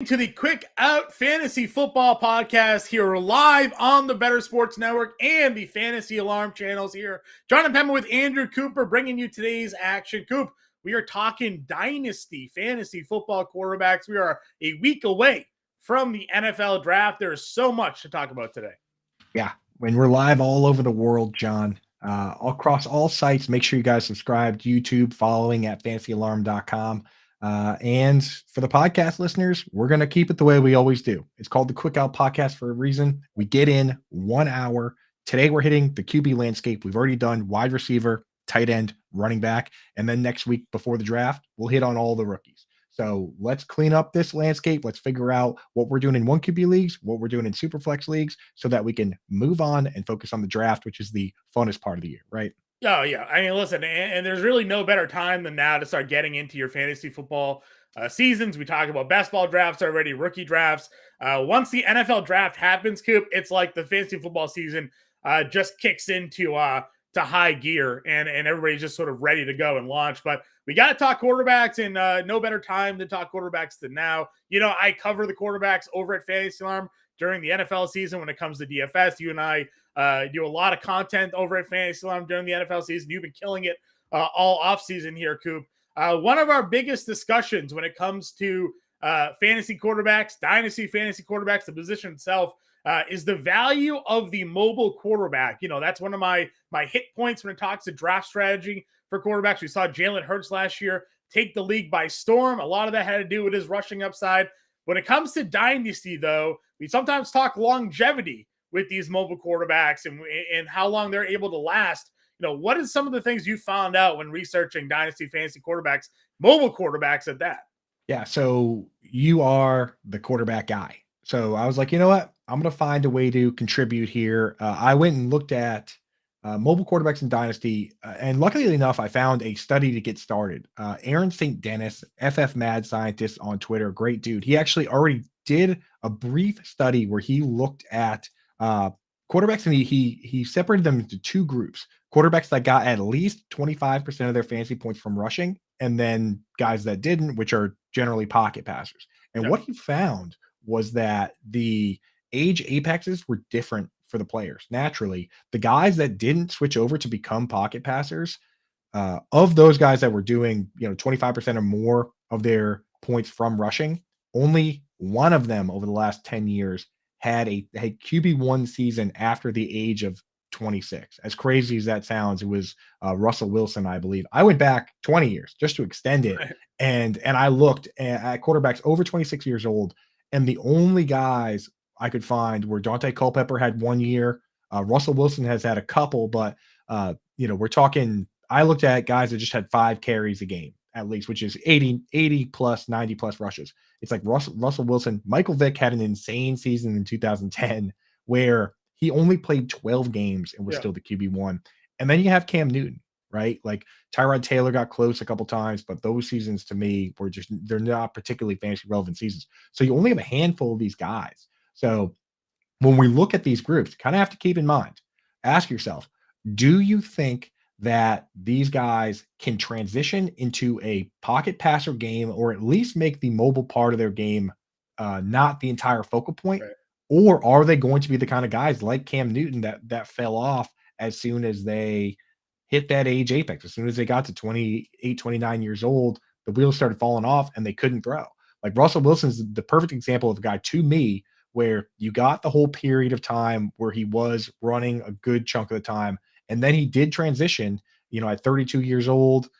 To the Quick Out Fantasy Football Podcast here live on the Better Sports Network and the Fantasy Alarm channels here. John Impemba with Andrew Cooper bringing you today's action. Coop, we are talking Dynasty Fantasy Football quarterbacks. We are a week away from the NFL draft. There is so much to talk about today. Yeah, when we're live all over the world, John, across all sites, make sure you guys subscribe to YouTube, following at fantasyalarm.com. And for the podcast listeners, we're going to keep it the way we always do. It's called the Quick Out Podcast for a reason. We get in 1 hour. Today, we're hitting the QB landscape. We've already done wide receiver, tight end, running back. And then next week before the draft, we'll hit on all the rookies. So let's clean up this landscape. Let's figure out what we're doing in one QB leagues, what we're doing in super flex leagues, so that we can move on and focus on the draft, which is the funnest part of the year, right? Oh, yeah. I mean, listen, and there's really no better time than now to start getting into your fantasy football seasons. We talk about best ball drafts already, rookie drafts. Once the NFL draft happens, Coop, it's like the fantasy football season just kicks into to high gear, and everybody's just sort of ready to go and launch. But we got to talk quarterbacks, and no better time to talk quarterbacks than now. You know, I cover the quarterbacks over at Fantasy Alarm during the NFL season when it comes to DFS. You and I do a lot of content over at Fantasy Alarm during the NFL season. You've been killing it all offseason here, Coop. One of our biggest discussions when it comes to fantasy quarterbacks, dynasty fantasy quarterbacks, the position itself, is the value of the mobile quarterback. You know, that's one of my hit points when it talks to draft strategy for quarterbacks. We saw Jalen Hurts last year take the league by storm. A lot of that had to do with his rushing upside. When it comes to dynasty, though, we sometimes talk longevity with these mobile quarterbacks and how long they're able to last. You know, what is some of the things you found out when researching dynasty fantasy quarterbacks, mobile quarterbacks at that? Yeah, so you are the quarterback guy. So I was like, you know what? I'm going to find a way to contribute here. I went and looked at mobile quarterbacks in Dynasty, and luckily enough, I found a study to get started. Aaron St. Dennis, FF Mad Scientist on Twitter, great dude. He actually already did a brief study where he looked at quarterbacks, and he separated them into two groups: quarterbacks that got at least 25% of their fantasy points from rushing, and then guys that didn't, which are generally pocket passers. And what he found was that the age apexes were different for the players. Naturally, the guys that didn't switch over to become pocket passers, of those guys that were doing, 25% or more of their points from rushing, only one of them over the last 10 years had a QB1 season after the age of 26. As crazy as that sounds, it was Russell Wilson, I believe. I went back 20 years just to extend it, and I looked at quarterbacks over 26 years old, and the only guys I could find were Dante Culpepper had 1 year. Russell Wilson has had a couple, but we're talking. I looked at guys that just had 5 carries a game at least, which is 80 plus, 90 plus rushes. It's like Russell Wilson. Michael Vick had an insane season in 2010 where he only played 12 games and was still the QB1. And then you have Cam Newton, right? Like Tyrod Taylor got close a couple times, but those seasons to me were they're not particularly fantasy relevant seasons. So you only have a handful of these guys. So when we look at these groups, kind of have to keep in mind, ask yourself, do you think that these guys can transition into a pocket passer game, or at least make the mobile part of their game not the entire focal point? Right. Or are they going to be the kind of guys like Cam Newton that fell off as soon as they hit that age apex? As soon as they got to 28, 29 years old, the wheels started falling off and they couldn't throw. Like Russell Wilson's the perfect example of a guy to me where you got the whole period of time where he was running a good chunk of the time. And then he did transition, at 32 years old,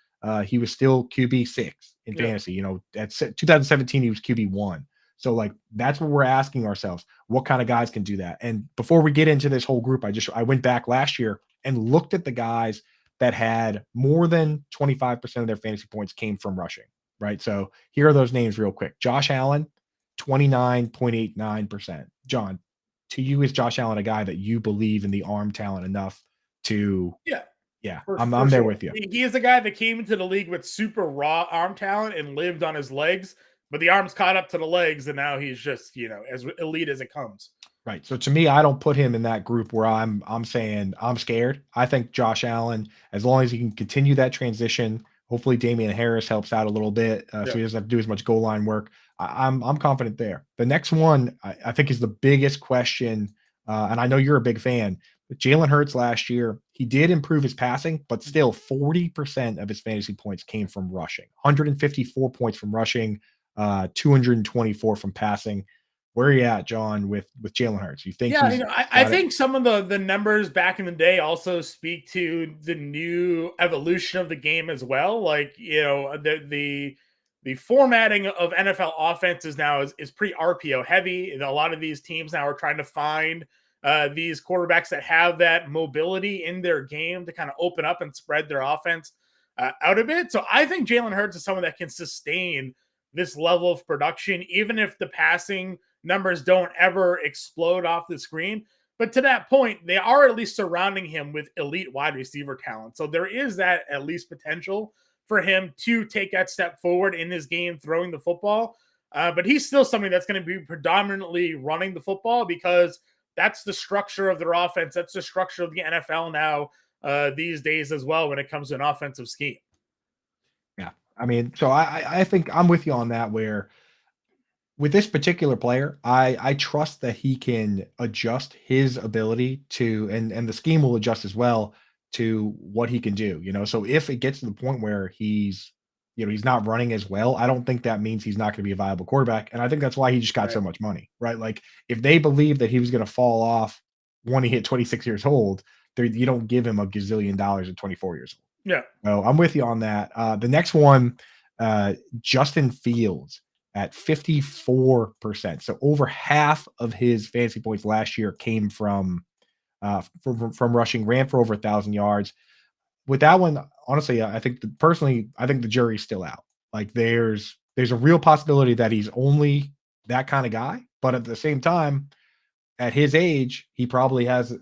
he was still QB6 in fantasy. At 2017, he was QB1. So like, that's what we're asking ourselves. What kind of guys can do that? And before we get into this whole group, I went back last year and looked at the guys that had more than 25% of their fantasy points came from rushing, right? So here are those names real quick. Josh Allen, 29.89%. John, to you, is Josh Allen a guy that you believe in the arm talent enough to? Yeah, I'm there with you. He is a guy that came into the league with super raw arm talent and lived on his legs, but the arms caught up to the legs, and now he's just, as elite as it comes. Right. So to me, I don't put him in that group where I'm saying I'm scared. I think Josh Allen, as long as he can continue that transition, hopefully Damian Harris helps out a little bit, so he doesn't have to do as much goal line work. I'm confident there. The next one I think is the biggest question, and I know you're a big fan. But Jalen Hurts last year, he did improve his passing, but still 40% of his fantasy points came from rushing. 154 points from rushing, 224 from passing. Where are you at, John, with Jalen Hurts? You think Yeah, he's I got it? think some of the numbers back in the day also speak to the new evolution of the game as well. Like, the formatting of NFL offenses now is pretty RPO heavy. And a lot of these teams now are trying to find these quarterbacks that have that mobility in their game to kind of open up and spread their offense out a bit. So I think Jalen Hurts is someone that can sustain this level of production, even if the passing numbers don't ever explode off the screen. But to that point, they are at least surrounding him with elite wide receiver talent. So there is that at least potential for him to take that step forward in his game throwing the football. But he's still something that's going to be predominantly running the football because that's the structure of their offense. That's the structure of the NFL now these days as well when it comes to an offensive scheme. Yeah. I mean, so I think I'm with you on that where with this particular player, I trust that he can adjust his ability to and the scheme will adjust as well to what he can do, you know? So if it gets to the point where he's not running as well, I don't think that means he's not gonna be a viable quarterback, and I think that's why he just got Right. so much money, right? Like, if they believe that he was gonna fall off when he hit 26 years old, there you don't give him a gazillion dollars at 24 years old. Yeah. So I'm with you on that. The next one, Justin Fields at 54%. So over half of his fantasy points last year came from rushing, ran for over 1,000 yards. With that one, honestly, I think personally, I think the jury's still out. Like there's a real possibility that he's only that kind of guy, but at the same time, at his age, he probably has,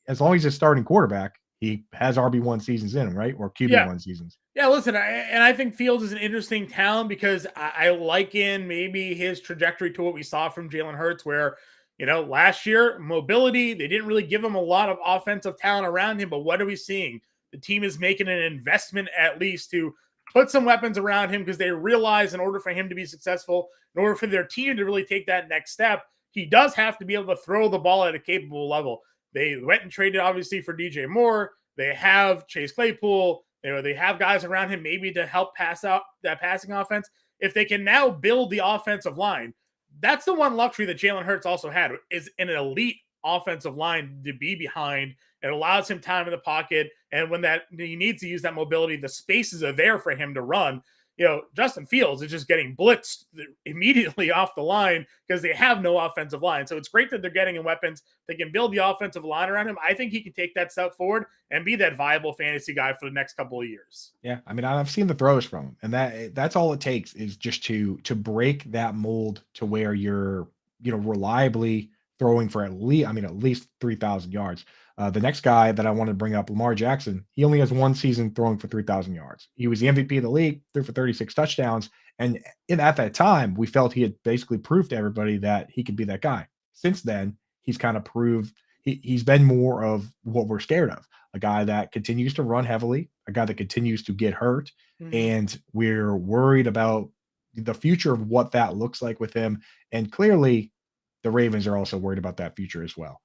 as long as he's a starting quarterback, he has RB1 seasons in him, right? Or Yeah. QB1 seasons. Yeah, listen, I think Fields is an interesting talent because I liken maybe his trajectory to what we saw from Jalen Hurts, where, last year, mobility, they didn't really give him a lot of offensive talent around him. But what are we seeing? The team is making an investment at least to put some weapons around him because they realize in order for him to be successful, in order for their team to really take that next step, he does have to be able to throw the ball at a capable level. They went and traded, obviously, for DJ Moore. They have Chase Claypool. They have guys around him maybe to help pass out that passing offense. If they can now build the offensive line, that's the one luxury that Jalen Hurts also had is an elite offensive line to be behind. It allows him time in the pocket, and when that he needs to use that mobility, the spaces are there for him to run. Justin Fields is just getting blitzed immediately off the line because they have no offensive line. So it's great that they're getting in weapons. They can build the offensive line around him. I think he can take that step forward and be that viable fantasy guy for the next couple of years. Yeah, I mean, I've seen the throws from him, and that's all it takes is just to break that mold to where you're, reliably throwing for at least 3,000 yards. The next guy that I want to bring up, Lamar Jackson, he only has one season throwing for 3,000 yards. He was the MVP of the league, threw for 36 touchdowns, and at that time, we felt he had basically proved to everybody that he could be that guy. Since then, he's kind of proved he's been more of what we're scared of, a guy that continues to run heavily, a guy that continues to get hurt, Mm-hmm. and we're worried about the future of what that looks like with him. And clearly, the Ravens are also worried about that future as well.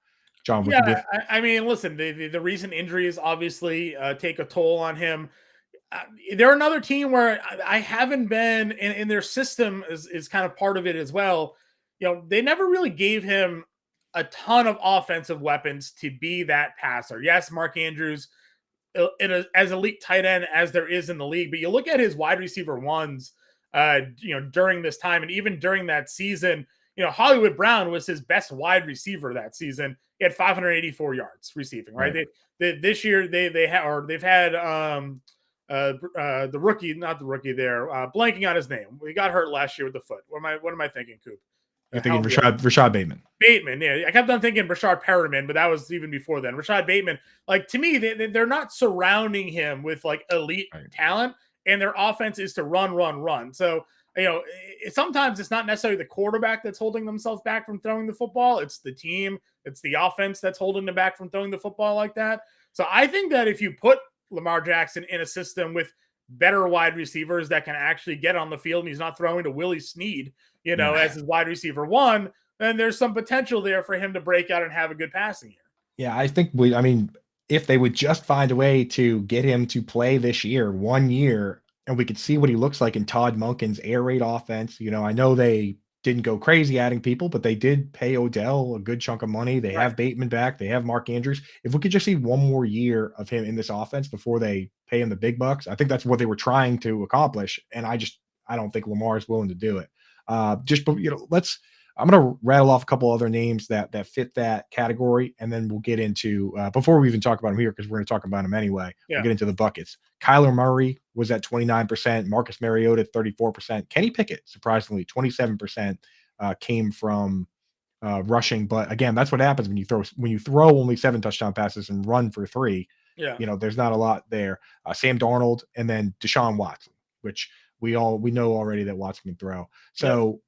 John, with Yeah, with I mean, listen, the recent injuries obviously take a toll on him. Uh, they're another team where I haven't been in their system is kind of part of it as well. They never really gave him a ton of offensive weapons to be that passer. Yes, Mark Andrews as elite tight end as there is in the league, but you look at his wide receiver ones, during this time and even during that season, Hollywood Brown was his best wide receiver that season. He had 584 yards receiving. Right, right, this year they've had the rookie, not the rookie there, blanking on his name. He got hurt last year with the foot. What am I thinking, Coop? you're thinking Help me out. Rashad Bateman. Bateman, yeah. I kept on thinking Rashard Perriman, but that was even before then. Rashad Bateman, like to me, they're not surrounding him with like elite Right. talent, and their offense is to run, run, run. So, sometimes it's not necessarily the quarterback that's holding themselves back from throwing the football. It's the team, it's the offense that's holding them back from throwing the football like that. So I think that if you put Lamar Jackson in a system with better wide receivers that can actually get on the field, and he's not throwing to Willie Snead, Yeah. as his wide receiver one, then there's some potential there for him to break out and have a good passing year. Yeah, I think I mean, if they would just find a way to get him to play this year, 1 year, and we could see what he looks like in Todd Monken's air raid offense. I know they didn't go crazy adding people, but they did pay Odell a good chunk of money. They Right. have Bateman back. They have Mark Andrews. If we could just see one more year of him in this offense before they pay him the big bucks, I think that's what they were trying to accomplish. And I don't think Lamar is willing to do it. I'm going to rattle off a couple other names that fit that category, and then we'll get into before we even talk about them here, because we're going to talk about them anyway. Yeah. We'll get into the buckets. Kyler Murray was at 29%, Marcus Mariota 34%, Kenny Pickett surprisingly 27% came from rushing. But again, that's what happens when you throw only 7 touchdown passes and run for 3. Yeah. There's not a lot there. Sam Darnold and then Deshaun Watson, which we know already that Watson can throw. So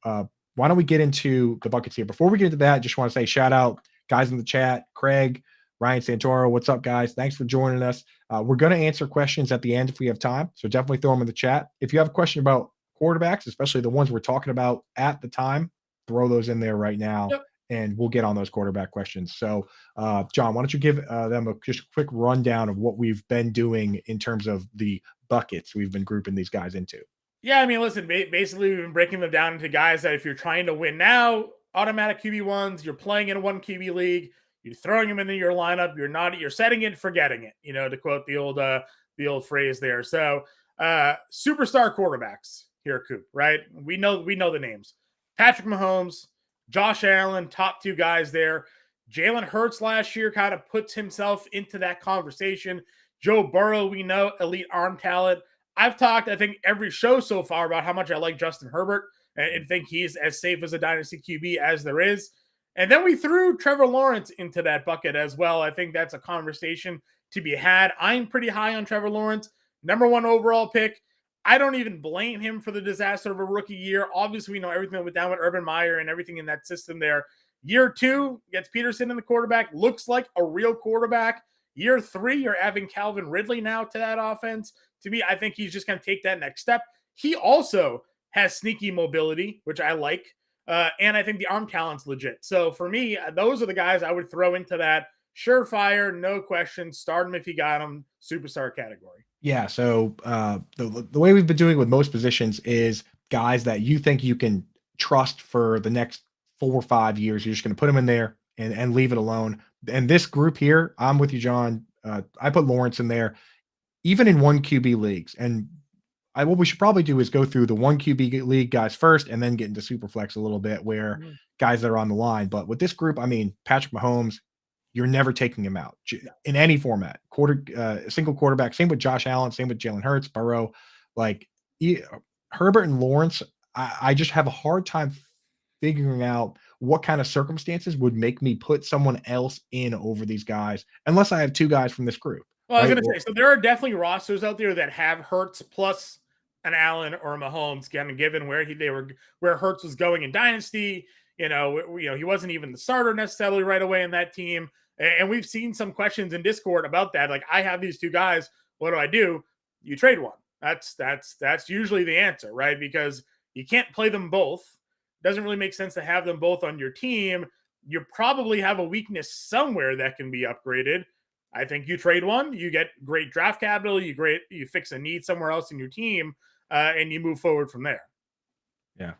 why don't we get into the buckets here? Before we get into that, just want to say shout out guys in the chat, Craig, Ryan Santoro. What's up, guys? Thanks for joining us. We're going to answer questions at the end if we have time. So definitely throw them in the chat. If you have a question about quarterbacks, especially the ones we're talking about at the time, throw those in there right now. Yep. And we'll get on those quarterback questions. So, John, why don't you give them just a quick rundown of what we've been doing in terms of the buckets we've been grouping these guys into? Yeah, I mean, listen, basically we've been breaking them down into guys that if you're trying to win now, automatic QB1s, you're playing in a 1 QB league, you're throwing them into your lineup, you're setting it, forgetting it, to quote the old phrase there. So, superstar quarterbacks here, Coop, right? We know the names. Patrick Mahomes, Josh Allen, top 2 guys there. Jalen Hurts last year kind of puts himself into that conversation. Joe Burrow, we know, elite arm talent. I've talked, I think, every show so far about how much I like Justin Herbert and think he's as safe as a dynasty QB as there is. And then we threw Trevor Lawrence into that bucket as well. I think that's a conversation to be had. I'm pretty high on Trevor Lawrence, number 1 overall pick. I don't even blame him for the disaster of a rookie year. Obviously, we know everything that went down with Urban Meyer and everything in that system there. Year 2 gets Peterson in the quarterback, looks like a real quarterback. Year 3, you're adding Calvin Ridley now to that offense. To me, I think he's just going to take that next step. He also has sneaky mobility, which I like. And I think the arm talent's legit. So for me, those are the guys I would throw into that surefire, no question, start him if you got him, superstar category. Yeah, so the way we've been doing with most positions is guys that you think you can trust for the next 4 or 5 years. You're just going to put them in there and leave it alone. And this group here, I'm with you, John. I put Lawrence in there, even in 1 QB leagues. And what we should probably do is go through the 1 QB league guys first and then get into Superflex a little bit where guys that are on the line. But with this group, I mean, Patrick Mahomes, you're never taking him out in any format. Single quarterback. Same with Josh Allen. Same with Jalen Hurts, Burrow. Herbert and Lawrence. I just have a hard time figuring out what kind of circumstances would make me put someone else in over these guys, unless I have 2 guys from this group. Well, I was going to say, so there are definitely rosters out there that have Hurts plus an Allen or a Mahomes, kind of given where where Hurts was going in Dynasty. He wasn't even the starter necessarily right away in that team. And we've seen some questions in Discord about that. Like, I have these 2 guys. What do? You trade one. That's usually the answer, right? Because you can't play them both. Doesn't really make sense to have them both on your team. You probably have a weakness somewhere that can be upgraded. I think you trade one, you get great draft capital, you fix a need somewhere else in your team, and you move forward from there. Yeah.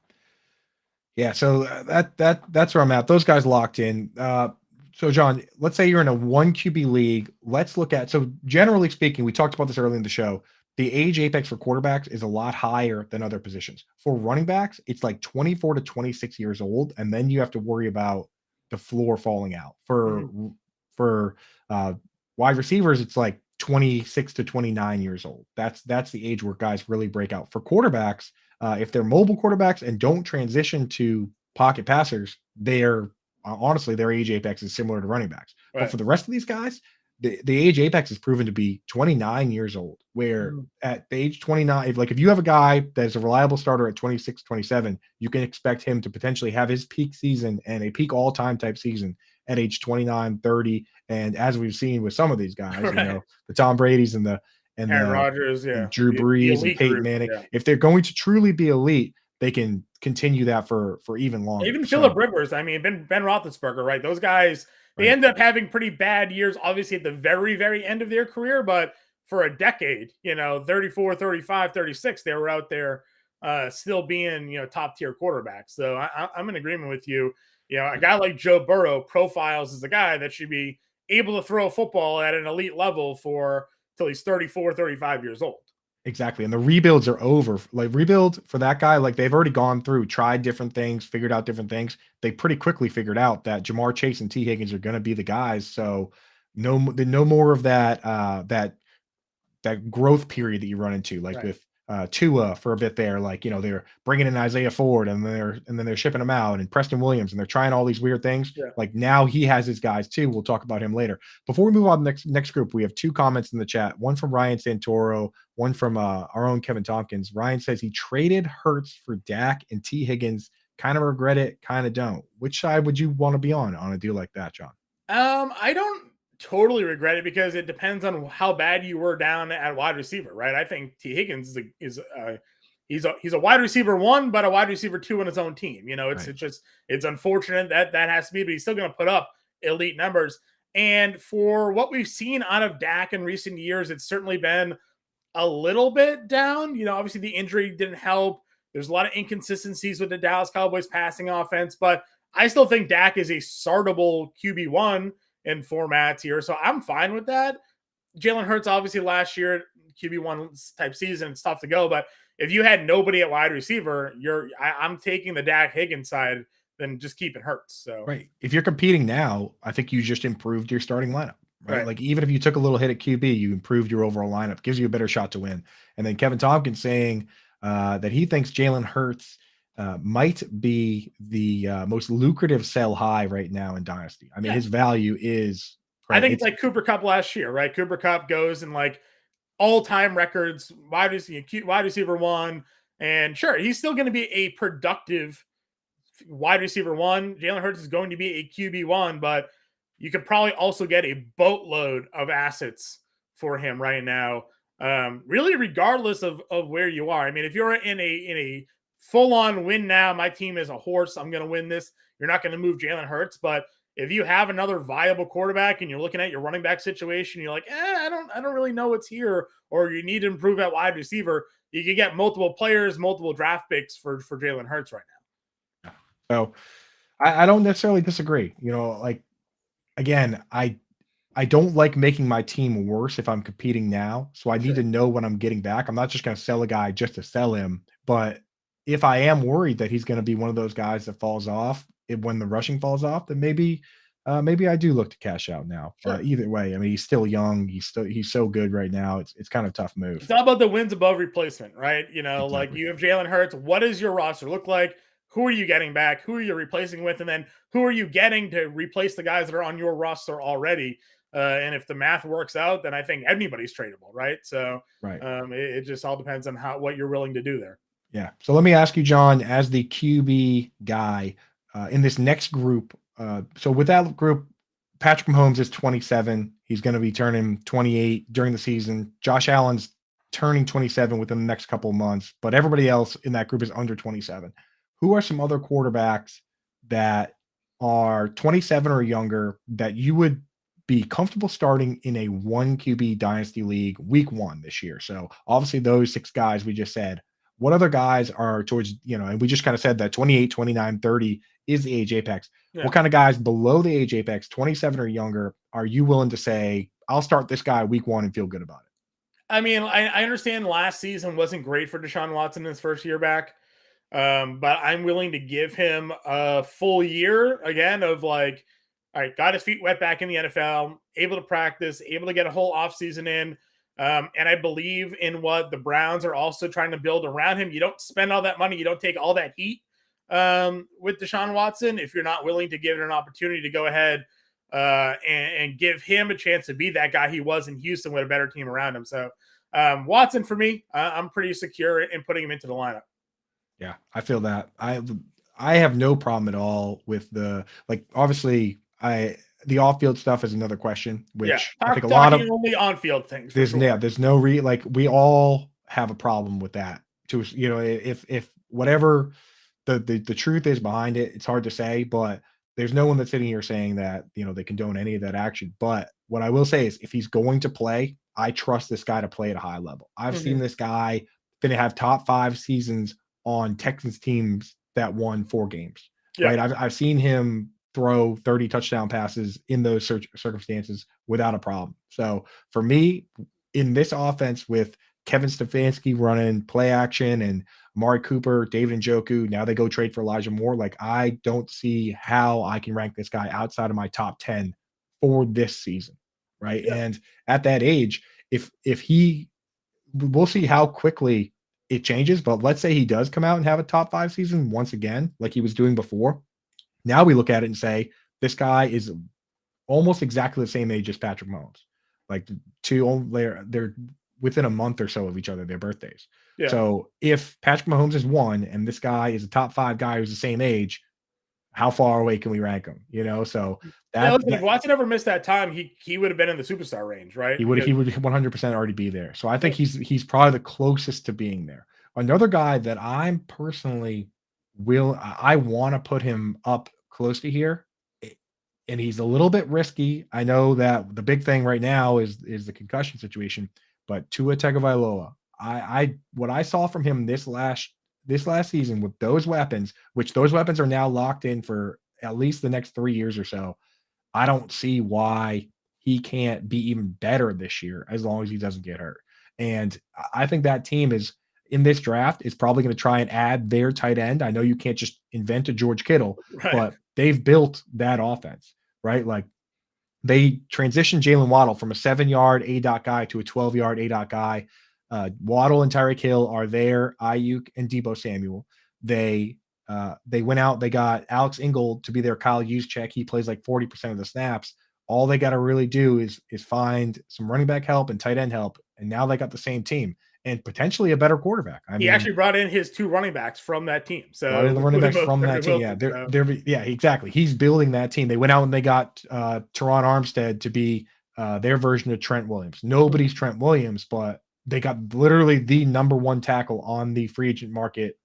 Yeah. So that's where I'm at. Those guys locked in. So John, let's say you're in a 1 QB league. Let's look at, so generally speaking, we talked about this early in the show. The age apex for quarterbacks is a lot higher than other positions. For running backs, it's like 24 to 26 years old, and then you have to worry about the floor falling out. For wide receivers, it's like 26 to 29 years old. That's the age where guys really break out. For quarterbacks, if they're mobile quarterbacks and don't transition to pocket passers, honestly, their age apex is similar to running backs. Right. But for the rest of these guys, the age apex is proven to be 29 years old, where at the age 29, if you have a guy that's a reliable starter at 26, 27, you can expect him to potentially have his peak season and a peak all-time type season at age 29, 30. And as we've seen with some of these guys, right, the Tom Brady's and and Aaron Rodgers, yeah, Drew the Brees and elite Peyton group, Manning. yeah. If they're going to truly be elite, they can continue that for even longer. Even Philip So, Rivers, I mean, Ben Roethlisberger, right? Those guys, they right. ended up having pretty bad years, obviously at the very, very end of their career, but for a decade, 34, 35, 36, they were out there still being, top tier quarterbacks. So I'm in agreement with you. A guy like Joe Burrow profiles as a guy that should be able to throw a football at an elite level for till he's 34, 35 years old. Exactly, and the rebuilds are over. Like, rebuild for that guy, like, they've already gone through, tried different things, figured out different things. They pretty quickly figured out that Jamar Chase and T. Higgins are gonna be the guys, so no more of that growth period that you run into, like Right. with Tua for a bit there. Like, they're bringing in Isaiah Ford and then they're shipping him out, and Preston Williams, and they're trying all these weird things. Yeah. Like, now he has his guys too. We'll talk about him later. Before we move on to the next group, we have two comments in the chat. One from Ryan Santoro, one from our own Kevin Tompkins. Ryan says he traded Hurts for Dak and T. Higgins. Kind of regret it, kind of don't. Which side would you want to be on a deal like that, John? I don't totally regret it because it depends on how bad you were down at wide receiver, right? I think T. Higgins he's a wide receiver one, but a wide receiver two in his own team. Right. It's unfortunate that has to be, but he's still going to put up elite numbers. And for what we've seen out of Dak in recent years, it's certainly been a little bit down. Obviously the injury didn't help. There's a lot of inconsistencies with the Dallas Cowboys passing offense, but I still think Dak is a startable QB1 in formats here. So I'm fine with that. Jalen Hurts, obviously last year, QB1 type season, it's tough to go. But if you had nobody at wide receiver, I'm taking the Dak Higgins side than just keeping Hurts. So Right. If you're competing now, I think you just improved your starting lineup, right? right. Like, even if you took a little hit at QB, you improved your overall lineup, gives you a better shot to win. And then Kevin Tompkins saying that he thinks Jalen Hurts might be the most lucrative sell high right now in Dynasty. I mean, Yeah. his value is I right. think it's like Cooper Cup last year, right? Cooper Cup goes and like all-time records, wide receiver one. And sure, he's still going to be a productive wide receiver one. Jalen Hurts is going to be a QB1, but you could probably also get a boatload of assets for him right now. Really, regardless of where you are. I mean, if you're in a full-on win now, my team is a horse, I'm going to win this. You're not going to move Jalen Hurts, but if you have another viable quarterback and you're looking at your running back situation, you're like, I don't really know what's here, or you need to improve at wide receiver. You can get multiple players, multiple draft picks for Jalen Hurts right now. So I don't necessarily disagree. Like, again, I don't like making my team worse if I'm competing now. So I need Sure. to know what I'm getting back. I'm not just going to sell a guy just to sell him. But if I am worried that he's going to be one of those guys that falls off when the rushing falls off, then maybe I do look to cash out now. Sure. Either way, I mean, he's still young. He's so good right now. It's kind of a tough move. It's all about the wins above replacement, right? Like Exactly. you have Jalen Hurts. What does your roster look like? Who are you getting back? Who are you replacing with? And then who are you getting to replace the guys that are on your roster already? And if the math works out, then I think anybody's tradable, right? So Right. it just all depends on what you're willing to do there. Yeah. So let me ask you, John, as the QB guy in this next group. So with that group, Patrick Mahomes is 27. He's going to be turning 28 during the season. Josh Allen's turning 27 within the next couple of months, but everybody else in that group is under 27. Who are some other quarterbacks that are 27 or younger that you would be comfortable starting in a one QB dynasty league week one this year? So obviously those six guys we just said. What other guys are towards, and we just kind of said that 28, 29, 30 is the age apex. Yeah. What kind of guys below the age apex, 27 or younger, are you willing to say, I'll start this guy week one and feel good about it? I mean, I understand last season wasn't great for Deshaun Watson in his first year back. But I'm willing to give him a full year again of like, all right, got his feet wet back in the NFL, able to practice, able to get a whole offseason in. And I believe in what the Browns are also trying to build around him. You don't spend all that money, you don't take all that heat with Deshaun Watson if you're not willing to give it an opportunity to go ahead and give him a chance to be that guy he was in Houston with a better team around him. So Watson, for me, I'm pretty secure in putting him into the lineup. Yeah, I feel that. I have no problem at all with the, like, obviously the off-field stuff is another question, Yeah, which I think a lot talking of only on-field things for sure. there's no like we all have a problem with that. To if whatever the truth is behind it, it's hard to say, but there's no one that's sitting here saying that they condone any of that action. But what I will say is, if he's going to play, I trust this guy to play at a high level. I've seen this guy gonna have top 5 seasons on Texans teams that won 4 games, Yeah. right? I've seen him throw 30 touchdown passes in those circumstances without a problem. So for me, in this offense with Kevin Stefanski running play action and Amari Cooper, David Njoku, now they go trade for Elijah Moore. Like, I don't see how I can rank this guy outside of my top 10 for this season, right? Yeah. And at that age, if he we'll see how quickly it changes, but let's say he does come out and have a top 5 season once again, like he was doing before. Now we look at it and say, this guy is almost exactly the same age as Patrick Mahomes. Like, they're within a month or so of each other, their birthdays. Yeah. So if Patrick Mahomes is 1 and this guy is a top 5 guy who's the same age, how far away can we rank him? So listen, if Watson ever missed that time, he would have been in the superstar range, right? He would 100% already be there. So I think he's probably the closest to being there. Another guy that I'm personally I want to put him up close to here, and he's a little bit risky. I know that the big thing right now is the concussion situation, but Tua Tagovailoa, what I saw from him this last season with those weapons, which those weapons are now locked in for at least the next 3 years or so, I don't see why he can't be even better this year as long as he doesn't get hurt. And I think that team is in this draft is probably going to try and add their tight end. I know you can't just invent a George Kittle, Right. but they've built that offense, right? Like, they transitioned Jalen Waddle from a 7-yard A-dot guy to a 12-yard A-dot guy. Waddle and Tyreek Hill are there. Ayuk and Deebo Samuel. They went out. They got Alex Ingold to be their Kyle Juszczyk. He plays like 40% of the snaps. All they got to really do is find some running back help and tight end help, and now they got the same team and potentially a better quarterback. He actually brought in his 2 running backs from that team. So brought in the running backs from that team. Yeah, exactly. He's building that team. They went out and they got Teron Armstead to be their version of Trent Williams. Nobody's Trent Williams, but they got literally the number 1 tackle on the free agent market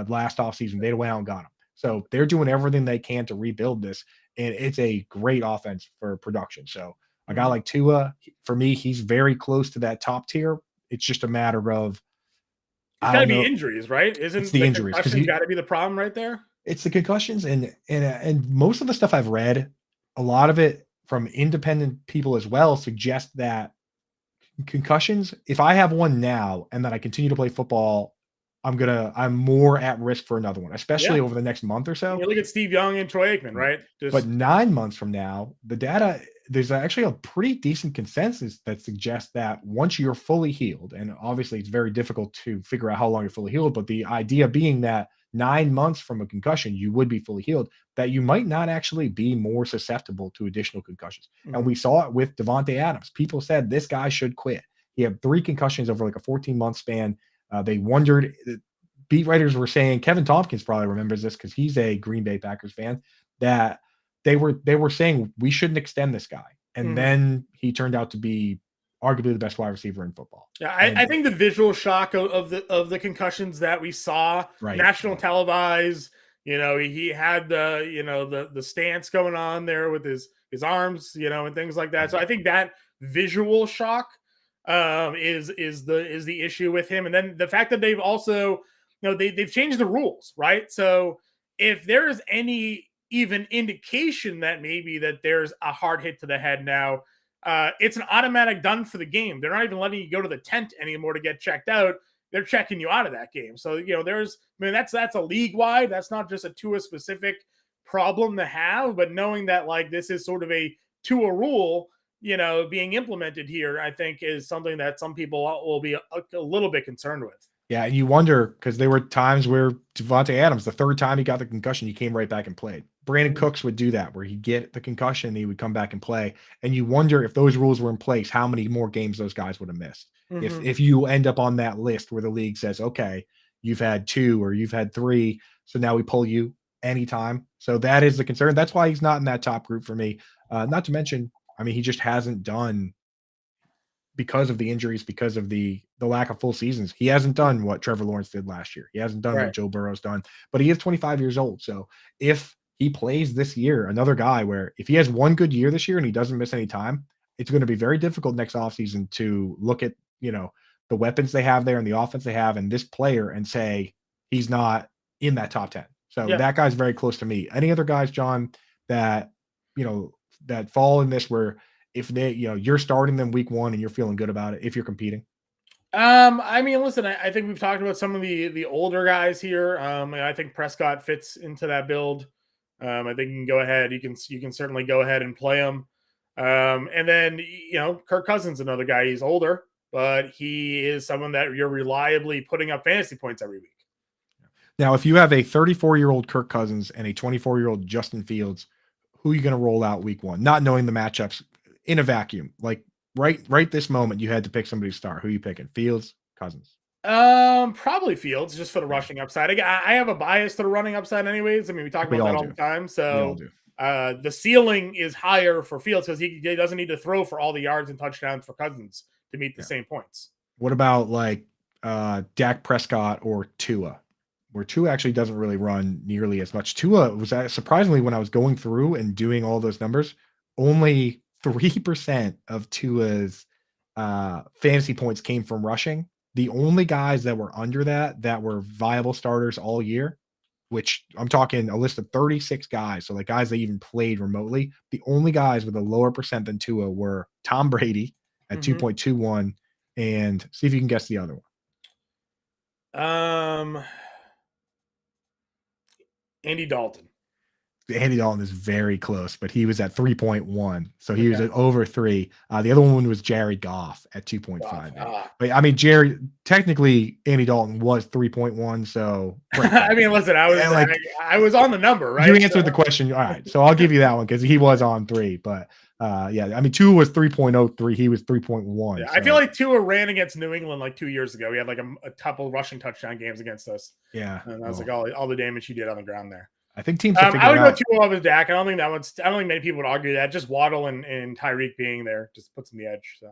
last offseason. They went out and got him. So they're doing everything they can to rebuild this, and it's a great offense for production. So a guy like Tua, for me, he's very close to that top tier. It's just a matter of, it's got to be injuries, right? Isn't the injuries got to be the problem right there? It's the concussions, and most of the stuff I've read, a lot of it from independent people as well, suggests that concussions, if I have one now and then I continue to play football, I'm more at risk for another one, especially over the next month or so. You look at Steve Young and Troy Aikman, right? But 9 months from now, the data, there's actually a pretty decent consensus that suggests that once you're fully healed, and obviously it's very difficult to figure out how long you're fully healed, but the idea being that 9 months from a concussion, you would be fully healed, that you might not actually be more susceptible to additional concussions. Mm-hmm. And we saw it with Devontae Adams. People said this guy should quit. He had 3 concussions over like a 14-month span. They wondered, beat writers were saying, Kevin Tompkins probably remembers this because he's a Green Bay Packers fan, that they were saying we shouldn't extend this guy. And then he turned out to be arguably the best wide receiver in football. Yeah, I think the visual shock of the concussions that we saw, national televised, he had the stance going on there with his arms, and things like that. So I think that visual shock is the issue with him. And then the fact that they've also, they've changed the rules, right? So if there is any even indication that maybe that there's a hard hit to the head now, it's an automatic done for the game. They're not even letting you go to the tent anymore to get checked out. They're checking you out of that game. So, that's a league wide. That's not just a Tua specific problem to have, but knowing that like this is sort of a Tua rule, being implemented here, I think is something that some people will be a little bit concerned with. Yeah, and you wonder, because there were times where Devontae Adams, the 3rd time he got the concussion, he came right back and played. Brandon Cooks would do that, where he'd get the concussion and he would come back and play. And you wonder, if those rules were in place, how many more games those guys would have missed. If you end up on that list where the league says, okay, you've had 2 or you've had 3, so now we pull you, anytime. So that is the concern. That's why he's not in that top group for me. Not to mention, I mean, he just hasn't done because of the injuries, because of the lack of full seasons. He hasn't done what Trevor Lawrence did last year. He hasn't done what Right. Joe Burrow's done, but he is 25 years old. So if he plays this year, another guy where if he has one good year this year and he doesn't miss any time, it's going to be very difficult next offseason to look at, the weapons they have there and the offense they have and this player and say he's not in that top 10. So Yeah. that guy's very close to me. Any other guys, John, that, you know, that fall in this where if they, you're starting them week 1 and you're feeling good about it if you're competing? I mean, listen, I think we've talked about some of the older guys here. And I think Prescott fits into that build. I think you can go ahead. You can certainly go ahead and play him. And then Kirk Cousins, another guy. He's older, but he is someone that you're reliably putting up fantasy points every week. Now, if you have a 34-year-old Kirk Cousins and a 24-year-old Justin Fields, who are you going to roll out week 1? Not knowing the matchups in a vacuum, like right this moment, you had to pick somebody to start. Who are you picking? Fields, Cousins? Probably Fields just for the rushing upside. I have a bias to the running upside, anyways. I mean, we talk about that all the time. We all So do. the ceiling is higher for Fields because he doesn't need to throw for all the yards and touchdowns for Cousins to meet the same points. What about like Dak Prescott or Tua? Where Tua actually doesn't really run nearly as much. Tua was surprisingly, when I was going through and doing all those numbers, only 3% of Tua's fantasy points came from rushing. The only guys that were under that were viable starters all year, which I'm talking a list of 36 guys. So like guys that even played remotely. The only guys with a lower percent than Tua were Tom Brady at 2.21, and see if you can guess the other one. Andy Dalton. Andy Dalton is very close, but he was at 3.1. So he was at over 3. The other one was Jared Goff at 2.5. But I mean, technically Andy Dalton was 3.1. So I mean, listen, I was on the number, right? You answered the question. All right. So I'll give you that one because he was on 3. But yeah, I mean, 2 was 3.03. He was 3.1. Yeah, so. I feel like Tua ran against New England like 2 years ago. He had like a couple rushing touchdown games against us. Yeah. And that was like all the damage he did on the ground there. I think teams have figured I would out. go Tua over Dak. I don't think many people would argue that. Just Waddle and Tyreek being there just puts him the edge. So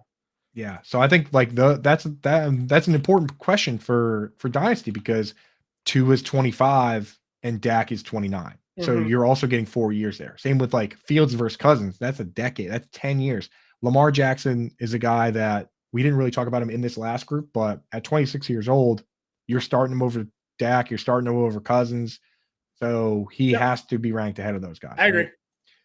yeah. So I think like that's an important question for Dynasty because Tua is 25 and Dak is 29. So you're also getting 4 years there. Same with like Fields versus Cousins. That's a decade. That's 10 years. Lamar Jackson is a guy that we didn't really talk about him in this last group, but at 26 years old, you're starting him over Dak. You're starting him over Cousins. So he has to be ranked ahead of those guys. I agree. Right?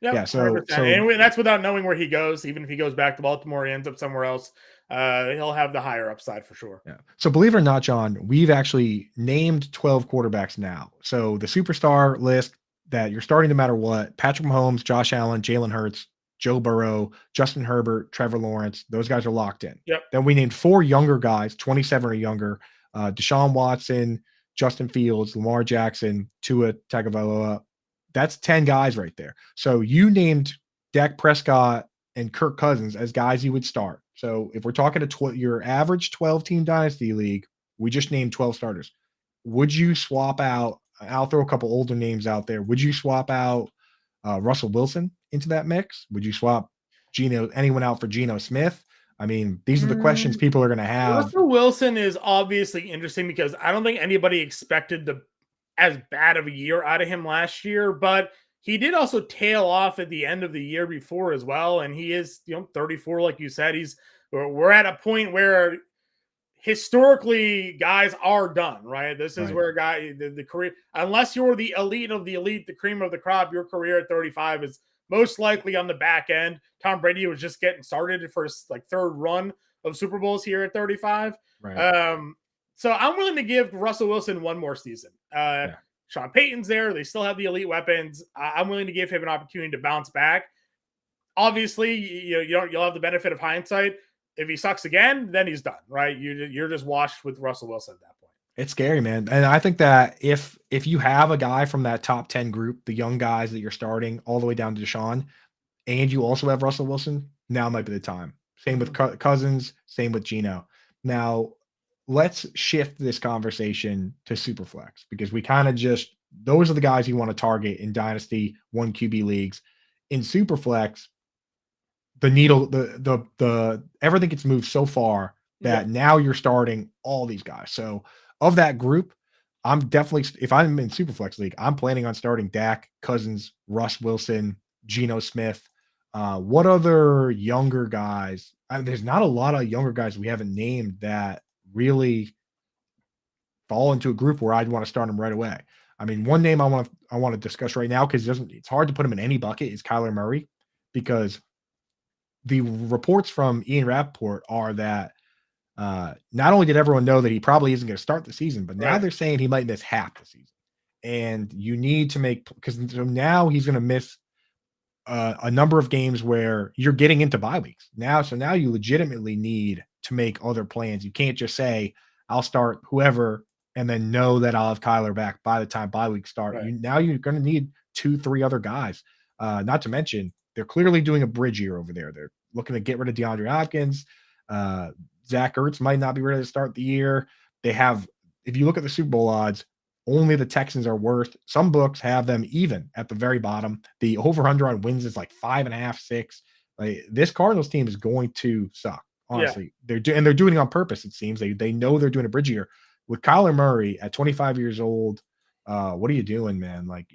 Yep, yeah. So and that's without knowing where he goes. Even if he goes back to Baltimore, he ends up somewhere else. He'll have the higher upside for sure. Yeah. So believe it or not, John, we've actually named 12 quarterbacks now. So the superstar list that you're starting no matter what: Patrick Mahomes, Josh Allen, Jalen Hurts, Joe Burrow, Justin Herbert, Trevor Lawrence. Those guys are locked in. Yep. Then we named 4 younger guys, 27 or younger: Deshaun Watson, Justin Fields, Lamar Jackson, Tua Tagovailoa. That's 10 guys right there. So you named Dak Prescott and Kirk Cousins as guys you would start. So if we're talking your average 12-team dynasty league, we just named 12 starters. Would you swap out? I'll throw a couple older names out there. Would you swap out Russell Wilson into that mix? Would you swap anyone out for Geno Smith? I mean, these are the questions people are going to have. Russell Wilson is obviously interesting because I don't think anybody expected as bad of a year out of him last year, but he did also tail off at the end of the year before as well. And he is, 34, like you said. We're at a point where historically guys are done, right? This is where the career, unless you're the elite of the elite, the cream of the crop, your career at 35 is most likely on the back end. Tom Brady was just getting started for his third run of Super Bowls here at 35. Right. So I'm willing to give Russell Wilson one more season. Sean Payton's there. They still have the elite weapons. I'm willing to give him an opportunity to bounce back. Obviously, you'll have the benefit of hindsight. If he sucks again, then he's done, right? You're just washed with Russell Wilson at that point. It's scary, man. And I think that if you have a guy from that top 10 group, the young guys that you're starting all the way down to Deshaun, and you also have Russell Wilson, now might be the time. Same with Cousins, same with Geno. Now, let's shift this conversation to Superflex because we kind of just those are the guys you want to target in Dynasty 1 QB leagues. In Superflex, the needle, the everything gets moved so far Yeah. that now you're starting all these guys. So of that group, I'm definitely if I'm in Superflex league, I'm planning on starting Dak, Cousins, Russ Wilson, Geno Smith. What other younger guys? There's not a lot of younger guys we haven't named that really fall into a group where I'd want to start them right away. I mean, one name I want to discuss right now because it's hard to put him in any bucket is Kyler Murray because the reports from Ian Rappaport are that not only did everyone know that he probably isn't going to start the season, but now Right. they're saying he might miss half the season. And you need to make because so now he's going to miss a number of games where you're getting into bye weeks now. So now you legitimately need to make other plans. You can't just say I'll start whoever and then know that I'll have Kyler back by the time bye weeks start. Right. You're going to need 2, 3 other guys. Not to mention they're clearly doing a bridge year over there. They're looking to get rid of DeAndre Hopkins. Zach Ertz might not be ready to start the year. They have, if you look at the Super Bowl odds, only the Texans are worth. Some books have them even at the very bottom. The over/under on wins is like 5.5, 6. Like this Cardinals team is going to suck. Yeah. Honestly, they're doing it on purpose. It seems they know they're doing a bridge year with Kyler Murray at 25 years old. What are you doing, man? Like,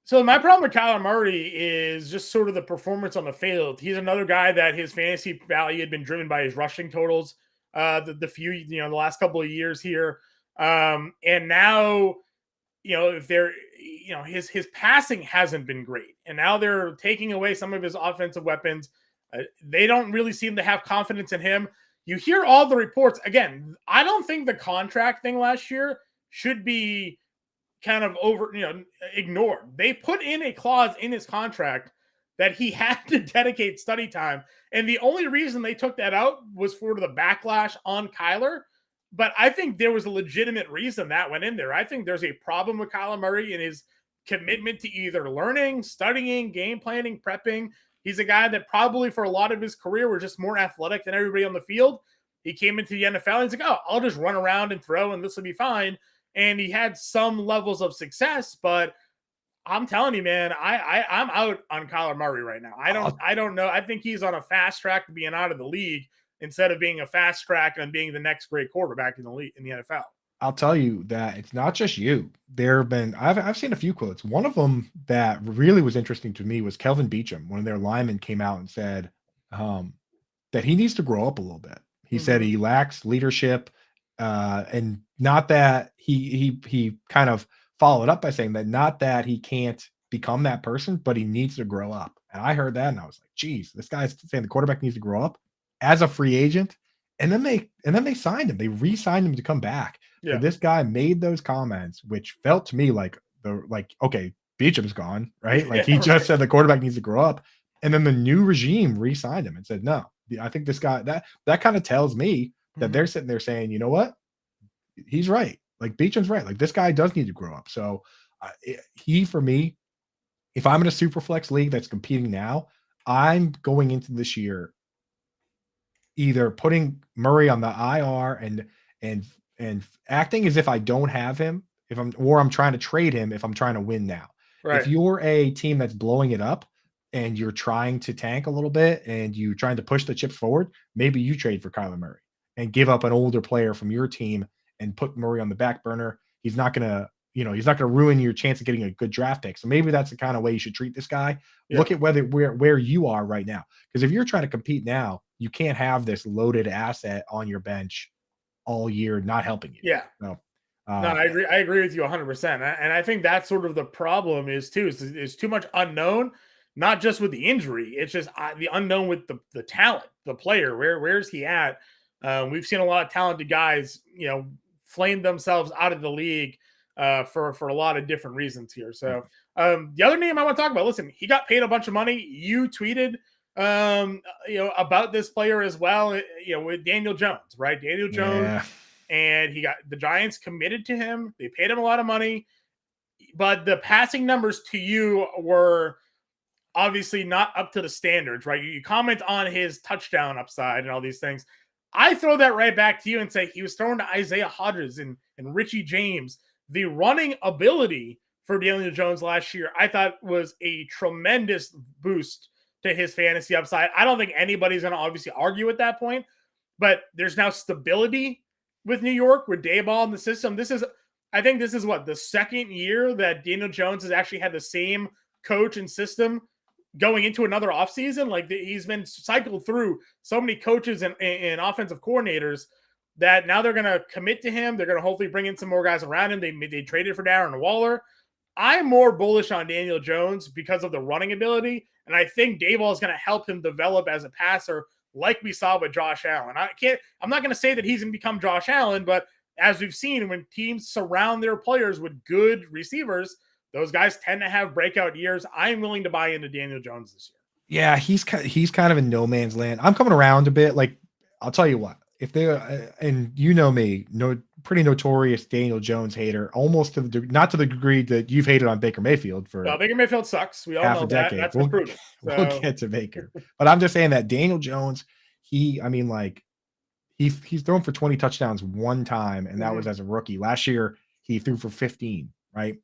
So my problem with Kyler Murray is just sort of the performance on the field. He's another guy that his fantasy value had been driven by his rushing totals the last couple of years here. And now, if they're, his passing hasn't been great. And now they're taking away some of his offensive weapons. They don't really seem to have confidence in him. You hear all the reports. Again, I don't think the contract thing last year should be kind of ignored. They put in a clause in his contract that he had to dedicate study time. And the only reason they took that out was for the backlash on Kyler. But I think there was a legitimate reason that went in there. I think there's a problem with Kyler Murray and his commitment to either learning, studying, game planning, prepping. He's a guy that probably for a lot of his career was just more athletic than everybody on the field. He came into the NFL and he's like, oh, I'll just run around and throw and this will be fine. And he had some levels of success, but I'm telling you, man, I'm out on Kyler Murray right now. I don't know. I think he's on a fast track to being out of the league instead of being a fast track and being the next great quarterback in the league in the NFL. I'll tell you that it's not just you. There have been I've seen a few quotes. One of them that really was interesting to me was Kelvin Beachum. One of their linemen came out and said that he needs to grow up a little bit. He said he lacks leadership, and not that he kind of followed up by saying that not that he can't become that person, but he needs to grow up. And I heard that and I was like, geez, this guy's saying the quarterback needs to grow up as a free agent. And then they signed him. They re-signed him to come back. Yeah. So this guy made those comments, which felt to me like okay, Beacham's gone, right? Like he just said the quarterback needs to grow up. And then the new regime re-signed him and said, no, I think this guy that kind of tells me that they're sitting there saying, you know what? He's right. Like Beacham's right. Like this guy does need to grow up. So he, for me, if I'm in a super flex league that's competing now, I'm going into this year either putting Murray on the IR and acting as if I don't have him, I'm trying to trade him if I'm trying to win now. Right. If you're a team that's blowing it up and you're trying to tank a little bit and you're trying to push the chips forward, maybe you trade for Kyler Murray and give up an older player from your team and put Murray on the back burner. He's not gonna ruin your chance of getting a good draft pick. So maybe that's the kind of way you should treat this guy. Yeah. Look at where you are right now. Because if you're trying to compete now, you can't have this loaded asset on your bench all year not helping you. Yeah. So, no, I agree with you 100%. And I think that's sort of the problem is too much unknown, not just with the injury. It's just the unknown with the talent, the player. Where's he at? We've seen a lot of talented guys, flame themselves out of the league for a lot of different reasons here. So the other name I want to talk about, listen, he got paid a bunch of money. You tweeted, about this player as well, with Daniel Jones, right? Daniel Jones, and the Giants committed to him. They paid him a lot of money, but the passing numbers to you were obviously not up to the standards, right? You comment on his touchdown upside and all these things. I throw that right back to you and say he was thrown to Isaiah Hodgins and Richie James. The running ability for Daniel Jones last year, I thought was a tremendous boost to his fantasy upside. I don't think anybody's going to obviously argue at that point, but there's now stability with New York with Dayball in the system. I think this is what the second year that Daniel Jones has actually had the same coach and system going into another offseason. Like he's been cycled through so many coaches and offensive coordinators that now they're going to commit to him. They're going to hopefully bring in some more guys around him. They traded for Darren Waller. I'm more bullish on Daniel Jones because of the running ability, and I think Dayball is going to help him develop as a passer, like we saw with Josh Allen. I'm not going to say that he's going to become Josh Allen, but as we've seen, when teams surround their players with good receivers, those guys tend to have breakout years. I am willing to buy into Daniel Jones this year. Yeah, he's kind of in no man's land. I'm coming around a bit. Like, I'll tell you what, if they and you know me, pretty notorious Daniel Jones hater, almost not to the degree that you've hated on Baker Mayfield for. Well, Baker Mayfield sucks. We all know that. That's been proven. We'll get to Baker, but I'm just saying that Daniel Jones, he's thrown for 20 touchdowns one time, and that was as a rookie. Last year, he threw for 15. Right.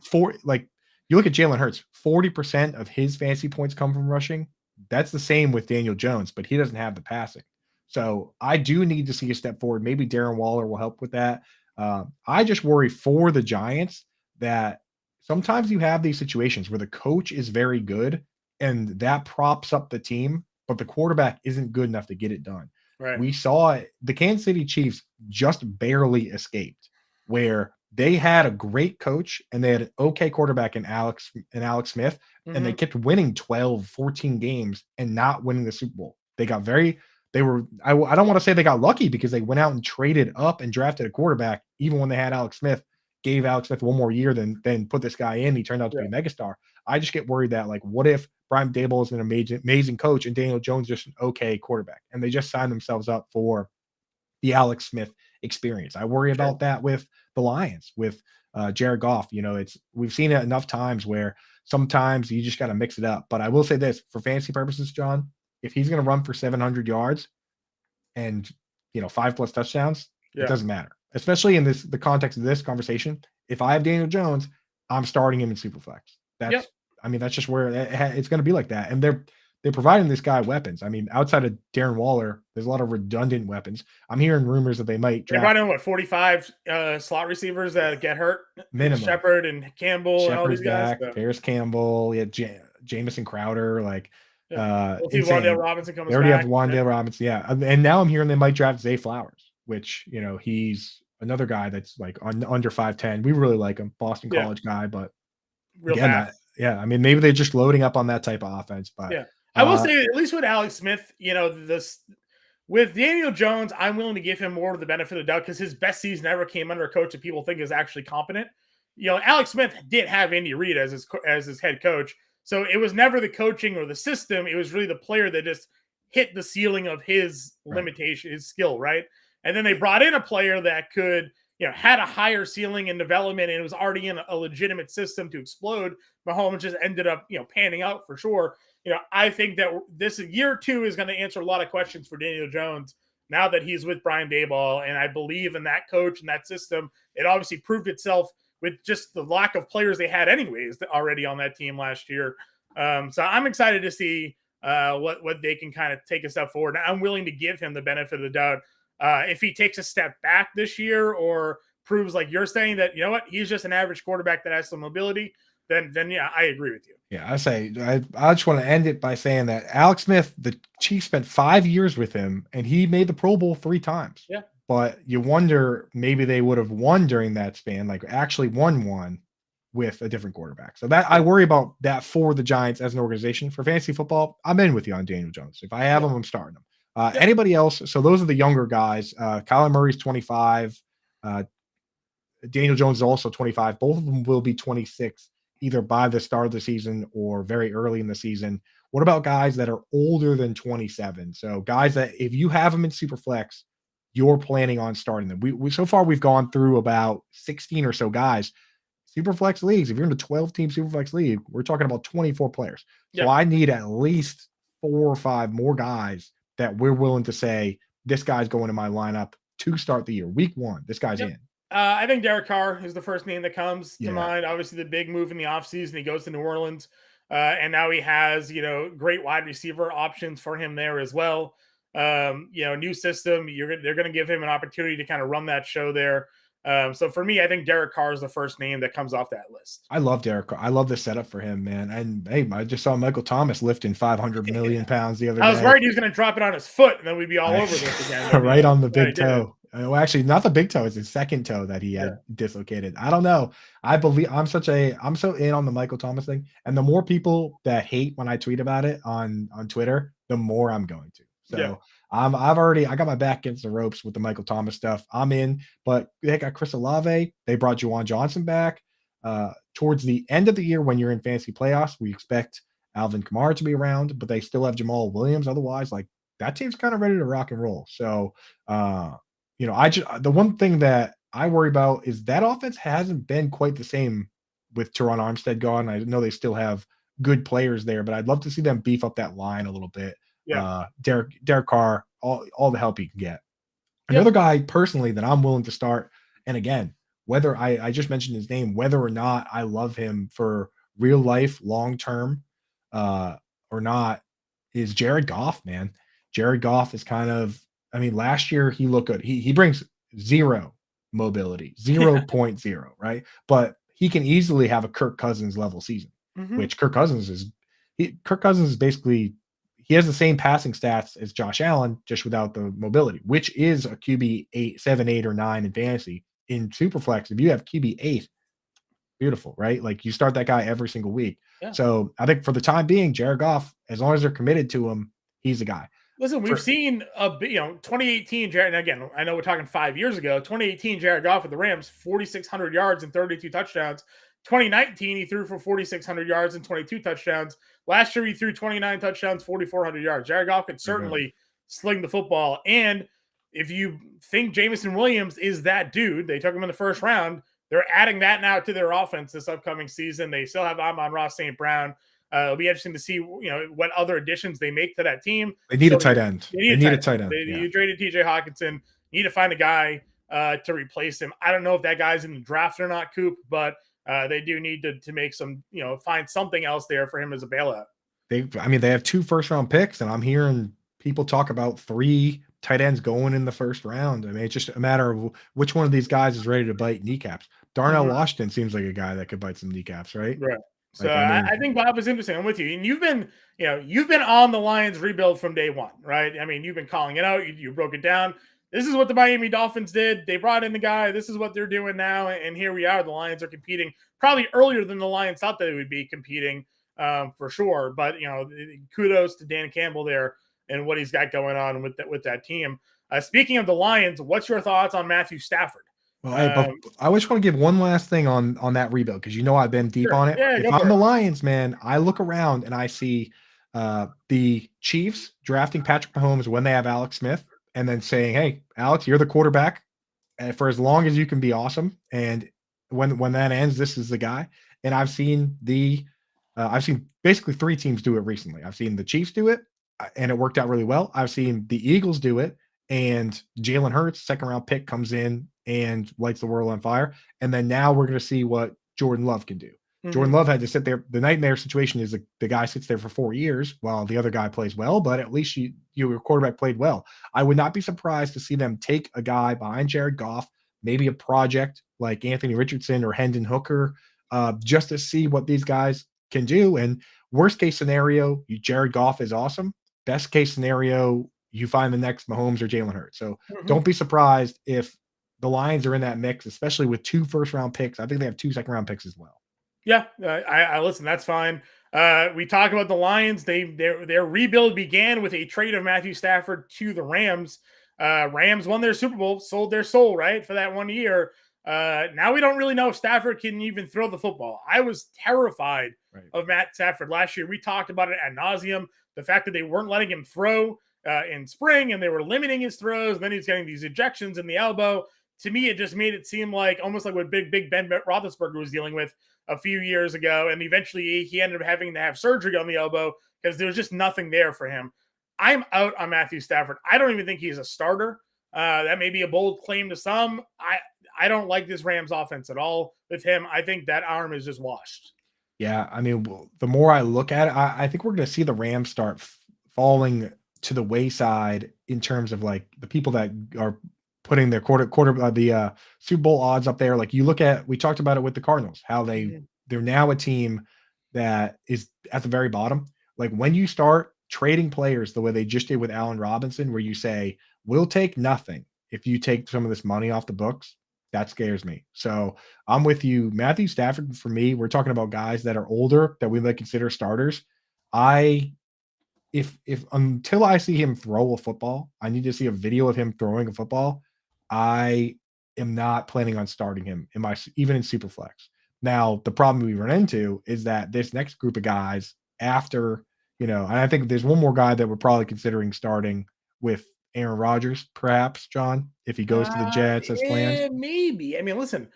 You look at Jalen Hurts, 40% of his fantasy points come from rushing. That's the same with Daniel Jones, but he doesn't have the passing. So I do need to see a step forward. Maybe Darren Waller will help with that. I just worry for the Giants that sometimes you have these situations where the coach is very good and that props up the team, but the quarterback isn't good enough to get it done. Right. We saw the Kansas City Chiefs just barely escaped, where they had a great coach and they had an okay quarterback in Alex Smith, and they kept winning 12, 14 games and not winning the Super Bowl. I don't want to say they got lucky because they went out and traded up and drafted a quarterback, even when they had Alex Smith, gave Alex Smith one more year, then put this guy in. He turned out to be a megastar. I just get worried that, like, what if Brian Daboll is an amazing coach and Daniel Jones just an okay quarterback, and they just signed themselves up for the Alex Smith experience. I worry about that with the Lions, with Jared Goff. We've seen it enough times where sometimes you just got to mix it up. But I will say this, for fantasy purposes, John, if he's going to run for 700 yards and 5+ touchdowns, it doesn't matter. Especially in the context of this conversation. If I have Daniel Jones, I'm starting him in Superflex. That's just where it's going to be like that. And they're providing this guy weapons. Outside of Darren Waller, there's a lot of redundant weapons. I'm hearing rumors that they might draft. They're running 45 slot receivers that get hurt. Minimum. Shepard and Campbell and all these guys. Paris Campbell, Jamison Crowder, we'll see Wan'Dale Robinson comes back. They already have Wan'Dale Robinson, and now I'm hearing they might draft Zay Flowers, which he's another guy that's like under 5'10". We really like him, Boston College guy, but real fast. Maybe they're just loading up on that type of offense. But I will say, at least with Alex Smith, with Daniel Jones, I'm willing to give him more of the benefit of the doubt because his best season ever came under a coach that people think is actually competent. Alex Smith did have Andy Reid as his head coach, so it was never the coaching or the system. It was really the player that just hit the ceiling of his limitation, his skill, right? And then they brought in a player that could, had a higher ceiling and development, and it was already in a legitimate system to explode. Mahomes just ended up, panning out for sure. I think that this year 2 is going to answer a lot of questions for Daniel Jones now that he's with Brian Daboll. And I believe in that coach and that system. It obviously proved itself with just the lack of players they had anyways already on that team last year. So I'm excited to see what they can kind of take a step forward. I'm willing to give him the benefit of the doubt. If he takes a step back this year or proves, like you're saying, that, he's just an average quarterback that has some mobility, then I agree with you. Yeah, I just want to end it by saying that Alex Smith, the Chiefs spent 5 years with him, and he made the Pro Bowl 3 times. Yeah. But you wonder, maybe they would have won during that span, like actually won one with a different quarterback. So that I worry about that for the Giants as an organization. For fantasy football, I'm in with you on Daniel Jones. If I have him, I'm starting him. Anybody else? So those are the younger guys. Kyler Murray's 25. Daniel Jones is also 25. Both of them will be 26 either by the start of the season or very early in the season. What about guys that are older than 27? So guys that if you have them in Superflex, you're planning on starting them. We so far we've gone through about 16 or so guys. Superflex leagues, if you're in a 12-team Superflex league, we're talking about 24 players. So I need at least 4 or 5 more guys that we're willing to say, this guy's going in my lineup to start the year. Week 1, this guy's in. I think Derek Carr is the first name that comes to Yeah. mind. Obviously, the big move in the offseason, he goes to New Orleans, and now he has, great wide receiver options for him there as well. New system. They're going to give him an opportunity to kind of run that show there. So for me, I think Derek Carr is the first name that comes off that list. I love Derek Carr. I love the setup for him, man. And hey, I just saw Michael Thomas lifting 500 million pounds the other I was day. worried he was going to drop it on his foot, and then we'd be all over this again. But, Right on the he big didn't. toe. Well, actually, not the big toe. It's his second toe that he Yeah. had dislocated. I don't know. I'm so in on the Michael Thomas thing. And the more people that hate when I tweet about it on Twitter, the more I'm going to. Yeah. So I got my back against the ropes with the Michael Thomas stuff. I'm in, but they got Chris Olave. They brought Juwan Johnson back. Towards the end of the year, when you're in fantasy playoffs, we expect Alvin Kamara to be around, but they still have Jamal Williams. Otherwise, like that team's kind of ready to rock and roll. So, the one thing that I worry about is that offense hasn't been quite the same with Teron Armstead gone. I know they still have good players there, but I'd love to see them beef up that line a little bit. Yeah. Derek Carr, all the help he can get. Yep. Another guy personally that I'm willing to start, and again, whether I just mentioned his name, whether or not I love him for real life, long term, uh, or not, is Jared Goff, man. Jared Goff is kind of, I mean, last year he looked good. He brings zero mobility, 0.0, right? But he can easily have a Kirk Cousins level season, Hmm. which Kirk Cousins is basically he has the same passing stats as Josh Allen, just without the mobility, which is a QB 8, 7, 8, or 9 in fantasy. In Superflex, if you have QB 8, beautiful, right? Like you start that guy every single week. Yeah. So I think for the time being, Jared Goff, as long as they're committed to him, he's the guy. Listen, we've For seen 2018 Jared. And again, I know we're talking 5 years ago. 2018 Jared Goff with the Rams, 4,600 yards and 32 touchdowns. 2019 he threw for 4,600 yards and 22 touchdowns. Last year he threw 29 touchdowns, 4,400 yards. Jared Goff could there you go. certainly sling the football. And if you think Jameson Williams is that dude, they took him in the first round. They're adding that now to their offense this upcoming season. They still have Amon-Ra St. Brown. It'll be interesting to see, what other additions they make to that team. They need a So tight end. they need They a need tight a end. tight end. Yeah. You traded TJ Hawkinson. You need to find a guy to replace him. I don't know if that guy's in the draft or not, Coop, but they do need to make some, find something else there for him as a bailout. They have 2 first round picks, and I'm hearing people talk about 3 tight ends going in the first round. I mean, it's just a matter of which one of these guys is ready to bite kneecaps. Darnell Mhm. Washington seems like a guy that could bite some kneecaps, right? Right. So Like, I I mean, think Bob is interesting. I'm with you, and you've been on the Lions rebuild from day one, right? I mean, you've been calling it out. You broke it down. This is what the Miami Dolphins did. They brought in the guy. This is what they're doing now, and here we are. The Lions are competing probably earlier than the Lions thought they would be competing, for sure. But kudos to Dan Campbell there and what he's got going on with that team. Speaking of the Lions, what's your thoughts on Matthew Stafford? well, hey, but Um, I just want to give one last thing on that rebuild because I've been deep sure. on it. Yeah, If go I'm for the it. Lions, man, I look around and I see the Chiefs drafting Patrick Mahomes when they have Alex Smith, and then saying, "Hey, Alex, you're the quarterback for as long as you can be awesome." And when that ends, this is the guy. And I've seen basically 3 teams do it recently. I've seen the Chiefs do it, and it worked out really well. I've seen the Eagles do it, and Jalen Hurts, second round pick, comes in and lights the world on fire. And then now we're going to see what Jordan Love can do. Jordan Mhm. Love had to sit there. The nightmare situation is the guy sits there for 4 years while the other guy plays well, but at least your quarterback played well. I would not be surprised to see them take a guy behind Jared Goff, maybe a project like Anthony Richardson or Hendon Hooker, just to see what these guys can do. And worst case scenario, Jared Goff is awesome. Best case scenario, you find the next Mahomes or Jalen Hurts. So Mhm. don't be surprised if the Lions are in that mix, especially with 2 first round picks. I think they have 2 second round picks as well. Yeah, I listen. That's fine. We talk about the Lions. Their rebuild began with a trade of Matthew Stafford to the Rams. Rams won their Super Bowl, sold their soul right for that 1 year. Now we don't really know if Stafford can even throw the football. I was terrified Right. of Matt Stafford last year. We talked about it ad nauseum. The fact that they weren't letting him throw in spring and they were limiting his throws. And then he's getting these ejections in the elbow. To me, it just made it seem like almost like what Big Ben Roethlisberger was dealing with a few years ago, and eventually he ended up having to have surgery on the elbow because there was just nothing there for him. I'm out on Matthew Stafford. I don't even think he's a starter. That may be a bold claim to some. I don't like this Rams offense at all with him. I think that arm is just washed. Yeah, I mean, the more I look at it, I think we're going to see the Rams start falling to the wayside in terms of like the people that are putting their Super Bowl odds up there. Like you look at, we talked about it with the Cardinals, how they're now a team that is at the very bottom. Like when you start trading players the way they just did with Allen Robinson, where you say we'll take nothing if you take some of this money off the books, that scares me. So I'm with you. Matthew Stafford, for me, we're talking about guys that are older that we might consider starters. I if until I see him throw a football, I need to see a video of him throwing a football. I am not planning on starting him in my even in Superflex. Now, the problem we run into is that this next group of guys after, and I think there's one more guy that we're probably considering starting with Aaron Rodgers, perhaps, John, if he goes to the Jets as planned. Maybe. I mean, listen,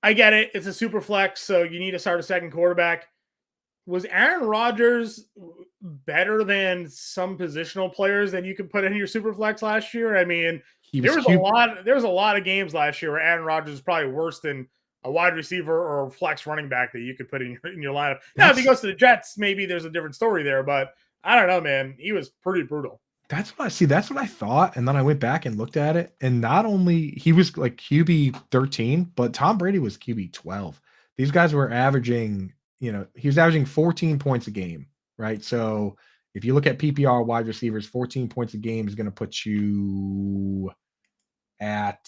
I get it. It's a super flex, so you need to start a second quarterback. Was Aaron Rodgers better than some positional players that you could put in your super flex last year? I mean, there was a lot of games last year where Aaron Rodgers is probably worse than a wide receiver or flex running back that you could put in your lineup. Now, if he goes to the Jets, maybe there's a different story there, but I don't know, man. He was pretty brutal. That's what I see. That's what I thought. And then I went back and looked at it. And not only he was like QB 13, but Tom Brady was QB 12. These guys were averaging, he was averaging 14 points a game, right? So if you look at PPR wide receivers, 14 points a game is going to put you at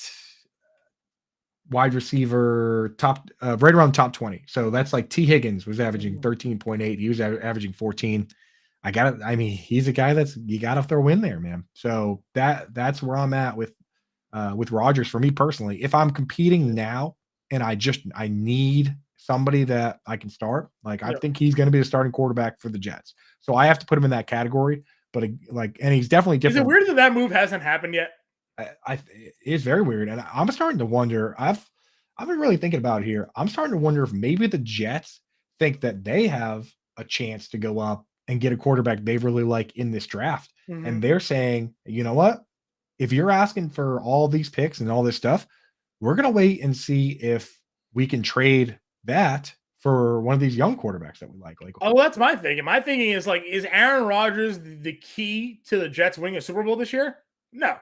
wide receiver top, right around top 20. So that's like T. Higgins was averaging 13.8. He was averaging 14. He's a guy that's you got to throw in there, man. So that's where I'm at with Rodgers for me personally. If I'm competing now and I need somebody that I can start, like I think he's going to be the starting quarterback for the Jets. So I have to put him in that category. But and he's definitely different. Is it weird that move hasn't happened yet? It's very weird, and I'm starting to wonder. I've been really thinking about it here. I'm starting to wonder if maybe the Jets think that they have a chance to go up and get a quarterback they really like in this draft. Mm-hmm. And they're saying, you know what? If you're asking for all these picks and all this stuff, we're going to wait and see if we can trade that for one of these young quarterbacks that we like. Oh, that's my thinking. My thinking is is Aaron Rodgers the key to the Jets winning a Super Bowl this year? No.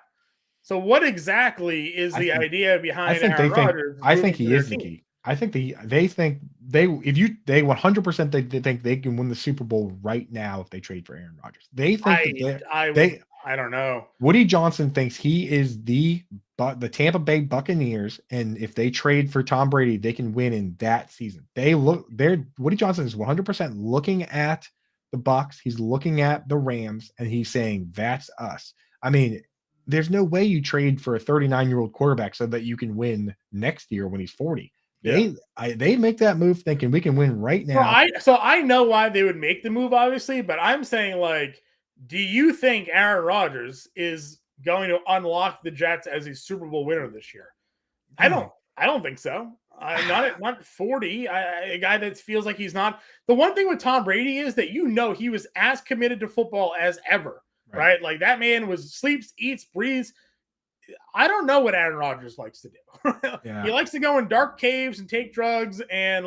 So what exactly is the idea behind Aaron Rodgers? I think he is the key. I think they think they 100% they think they can win the Super Bowl right now if they trade for Aaron Rodgers. They think I don't know. Woody Johnson thinks he is the Tampa Bay Buccaneers, and if they trade for Tom Brady, they can win in that season. Woody Johnson is 100% looking at the Bucs. He's looking at the Rams, and he's saying that's us. I mean, there's no way you trade for a 39-year-old quarterback so that you can win next year when he's 40. Yeah. They make that move thinking we can win right now. So I know why they would make the move, obviously, but I'm saying do you think Aaron Rodgers is going to unlock the Jets as a Super Bowl winner this year? I don't think so. Not 40. A guy that feels like he's not. The one thing with Tom Brady is that he was as committed to football as ever, right? Like that man sleeps, eats, breathes. I don't know what Aaron Rodgers likes to do. Yeah. He likes to go in dark caves and take drugs and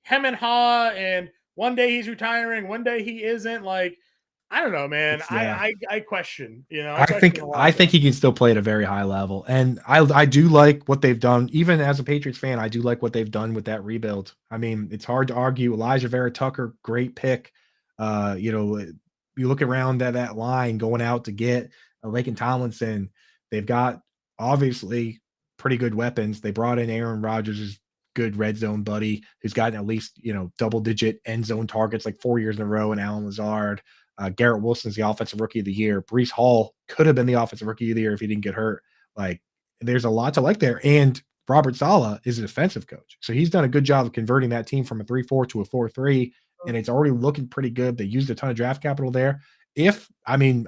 hem and haw. And one day he's retiring, one day he isn't. I don't know, man. I question. I think he can still play at a very high level, and I do like what they've done. Even as a Patriots fan, I do like what they've done with that rebuild. I mean, it's hard to argue. Elijah Vera Tucker, great pick. You look around at that line going out to get Laken Tomlinson. They've got obviously pretty good weapons. They brought in Aaron Rodgers' good red zone buddy, who's gotten at least double-digit end zone targets 4 years in a row, and Alan Lazard. Garrett Wilson's the offensive rookie of the year. Breece Hall could have been the offensive rookie of the year if he didn't get hurt. There's a lot to like there. And Robert Saleh is a defensive coach. So he's done a good job of converting that team from a 3-4 to a 4-3. And it's already looking pretty good. They used a ton of draft capital there. I'm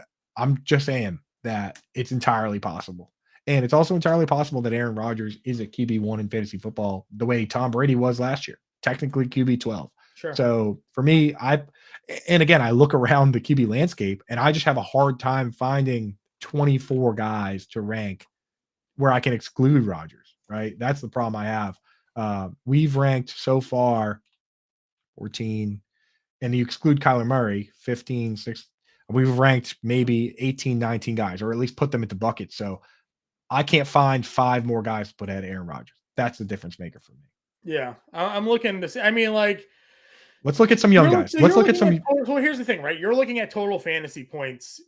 just saying that it's entirely possible. And it's also entirely possible that Aaron Rodgers is a QB1 in fantasy football the way Tom Brady was last year, technically QB12. Sure. So for me, I look around the QB landscape and I just have a hard time finding 24 guys to rank where I can exclude Rodgers. right? That's the problem I have. We've ranked so far 14, and you exclude Kyler Murray, 15, 6. We've ranked maybe 18, 19 guys, or at least put them into buckets. So I can't find 5 more guys to put ahead of Aaron Rodgers. That's the difference maker for me. Yeah, I'm looking to see. I mean, like, let's look at some young guys. Let's look at some. Well, here's the thing, right? You're looking at total fantasy points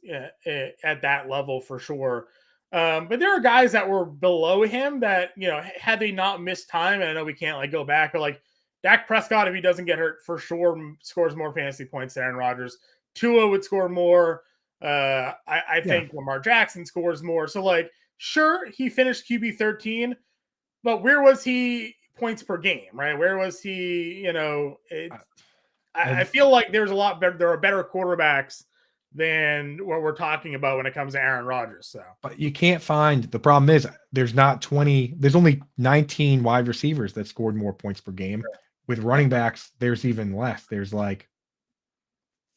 at that level for sure. But there are guys that were below him that, had they not missed time, and I know we can't like go back, but like Dak Prescott, if he doesn't get hurt, for sure scores more fantasy points than Aaron Rodgers. Tua would score more. I think Lamar Jackson scores more. So like, sure, he finished QB 13, but where was he points per game, right? Where was he? I feel like there's a lot better. There are better quarterbacks than what we're talking about when it comes to Aaron Rodgers. So, but you can't find. The problem is there's not 20. There's only 19 wide receivers that scored more points per game. Sure. With running backs, there's even less. There's like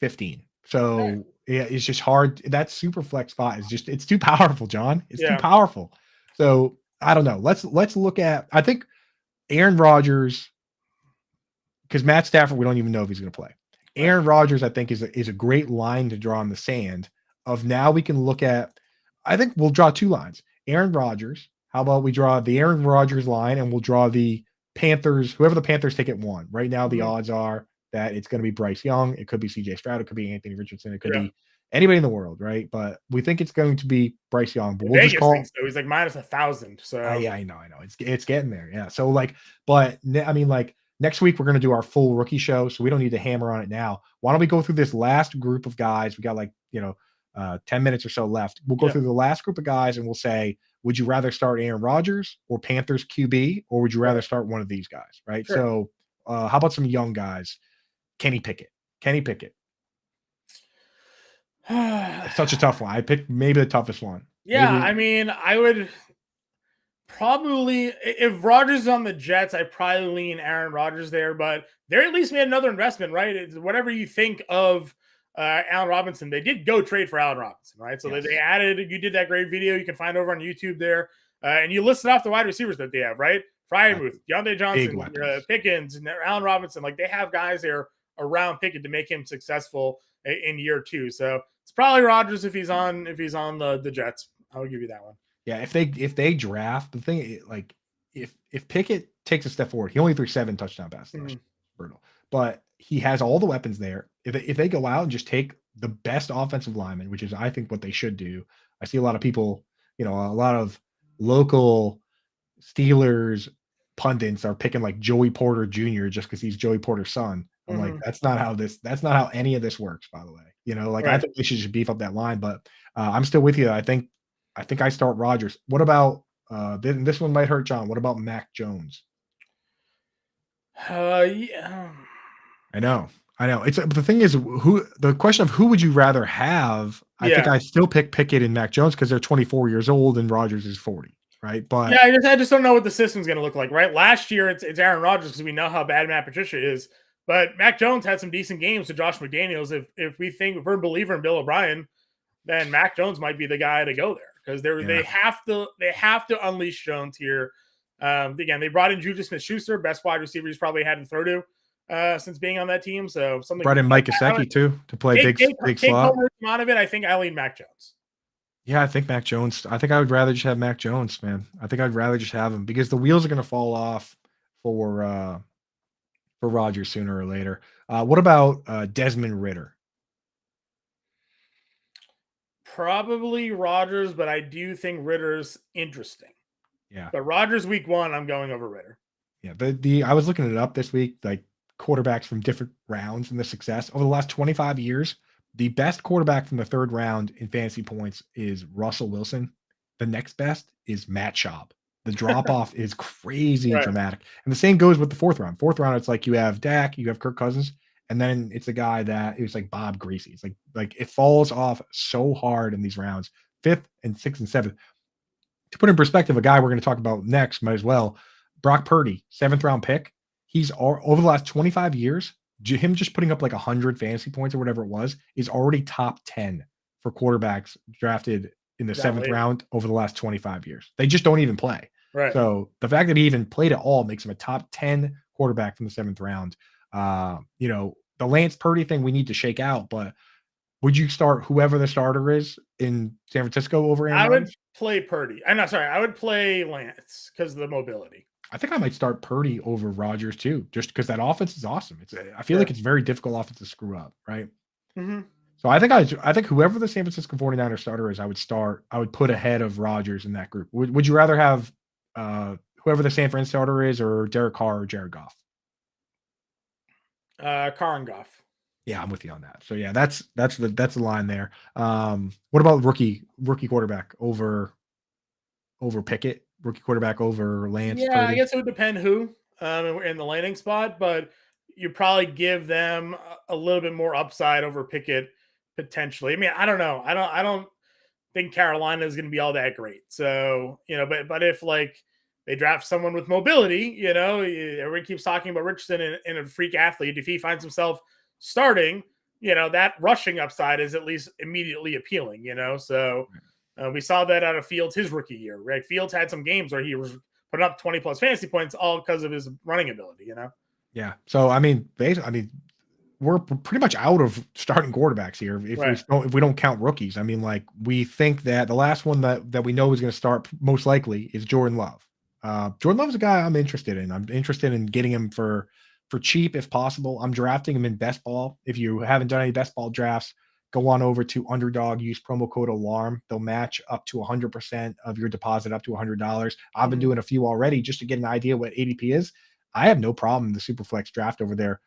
15. So yeah, it's just hard. That super flex spot is just, it's too powerful, John. It's too powerful. So I don't know. Let's look at, I think Aaron Rodgers, because Matt Stafford, we don't even know if he's going to play. Aaron Rodgers, I think, is a great line to draw in the sand of now we can look at, I think we'll draw 2 lines. Aaron Rodgers. How about we draw the Aaron Rodgers line and we'll draw the Panthers, whoever the Panthers take at 1. Right now, the odds are that it's going to be Bryce Young. It could be CJ Stroud. It could be Anthony Richardson. It could be anybody in the world, right? But we think it's going to be Bryce Young. But we'll Vegas just call. Thinks so. He's like minus 1,000. So yeah, I know. It's getting there. Yeah. So like, but I mean, like next week we're going to do our full rookie show, so we don't need to hammer on it now. Why don't we go through this last group of guys? We got like 10 minutes or so left. We'll go through the last group of guys and we'll say, would you rather start Aaron Rodgers or Panthers QB, or would you rather start one of these guys? Right. Sure. So how about some young guys? Kenny Pickett. It's such a tough one. I picked maybe the toughest one. Yeah, maybe. I mean, I would probably, if Rodgers is on the Jets, I probably lean Aaron Rodgers there, but they're at least made another investment, right? It's whatever you think of Allen Robinson, they did go trade for Allen Robinson, right? So they added, you did that great video you can find over on YouTube there, and you listed off the wide receivers that they have, right? Freiermuth, Deontay Johnson, Pickens, and Allen Robinson. Like, they have guys there around Pickett to make him successful in year 2. So it's probably Rodgers if he's on the Jets. I'll give you that one. Yeah, if they draft, the thing, like if Pickett takes a step forward, he only threw 7 touchdown passes. Brutal. But he has all the weapons there. If they go out and just take the best offensive lineman, which is I think what they should do. I see a lot of people, a lot of local Steelers pundits are picking like Joey Porter Jr. just because he's Joey Porter's son. I'm like, that's not how any of this works, by the way. I think they should just beef up that line, but I'm still with you. I think I start Rodgers. What about this one might hurt John. What about Mac Jones? Yeah. I know. It's the thing is the question of who would you rather have? I think I still pick Pickett and Mac Jones because they're 24 years old and Rodgers is 40. Right. But yeah, I just don't know what the system's going to look like. Right. Last year, it's Aaron Rodgers because we know how bad Matt Patricia is. But Mac Jones had some decent games to Josh McDaniels. If we're a believer in Bill O'Brien, then Mac Jones might be the guy to go there because they have to unleash Jones here. Again, they brought in Juju Smith-Schuster, best wide receiver he's probably had to throw to since being on that team. So something brought in Mike Gesicki too to play big slot. Out of it, I think I lean Mac Jones. Yeah, I think Mac Jones. I think I would rather just have Mac Jones, man. I think I'd rather just have him because the wheels are going to fall off for Rodgers sooner or later. What about Desmond Ridder? Probably Rodgers, but I do think Ridder's interesting. Yeah. But Rodgers week 1, I'm going over Ridder. Yeah. I was looking it up this week, like quarterbacks from different rounds and the success over the last 25 years. The best quarterback from the 3rd round in fantasy points is Russell Wilson. The next best is Matt Schaub. The drop off is crazy dramatic. And the same goes with the 4th round. 4th round, it's like you have Dak, you have Kirk Cousins, and then it's a guy that it was like Bob Greasy. It's like it falls off so hard in these rounds. 5th and 6th and 7th. To put in perspective, a guy we're going to talk about next might as well. Brock Purdy, 7th round pick. He's over the last 25 years, him just putting up like 100 fantasy points or whatever it was is already top 10 for quarterbacks drafted in the 7th round over the last 25 years. They just don't even play. Right. So the fact that he even played at all makes him a top 10 quarterback from the 7th round. The Lance Purdy thing we need to shake out, but would you start whoever the starter is in San Francisco over Aaron I would Rodgers? play Purdy. I'm not sorry. I would play Lance because of the mobility. I think I might start Purdy over Rodgers too, just because that offense is awesome. I feel like Sure. it's very difficult offense to screw up, right? Mm-hmm. So I think whoever the San Francisco 49ers starter is, I would put ahead of Rodgers in that group. Would you rather have whoever the San Fran starter is or Derek Carr or Jared Goff? Carr and Goff. Yeah, I'm with you on that. So yeah, that's the line there. What about rookie quarterback over Pickett, rookie quarterback over Lance Yeah, I Purdy? guess it would depend who in the landing spot, but you probably give them a little bit more upside over Pickett potentially. I mean, I don't know. I don't think Carolina is going to be all that great. So, but if like they draft someone with mobility, everyone keeps talking about Richardson and a freak athlete. If he finds himself starting, that rushing upside is at least immediately appealing, So we saw that out of Fields his rookie year, right? Fields had some games where he was putting up 20 plus fantasy points all because of his running ability. Yeah. So I mean, we're pretty much out of starting quarterbacks here Right. if we don't count rookies. I mean, like we think that the last one that we know is going to start most likely is Jordan Love. Jordan Love's a guy I'm interested in. I'm interested in getting him for cheap if possible. I'm drafting him in best ball. If you haven't done any best ball drafts, go on over to Underdog, use promo code ALARM. They'll match up to 100% of your deposit up to $100. I've been Mm-hmm. doing a few already just to get an idea what ADP is. I have no problem in the Superflex draft over there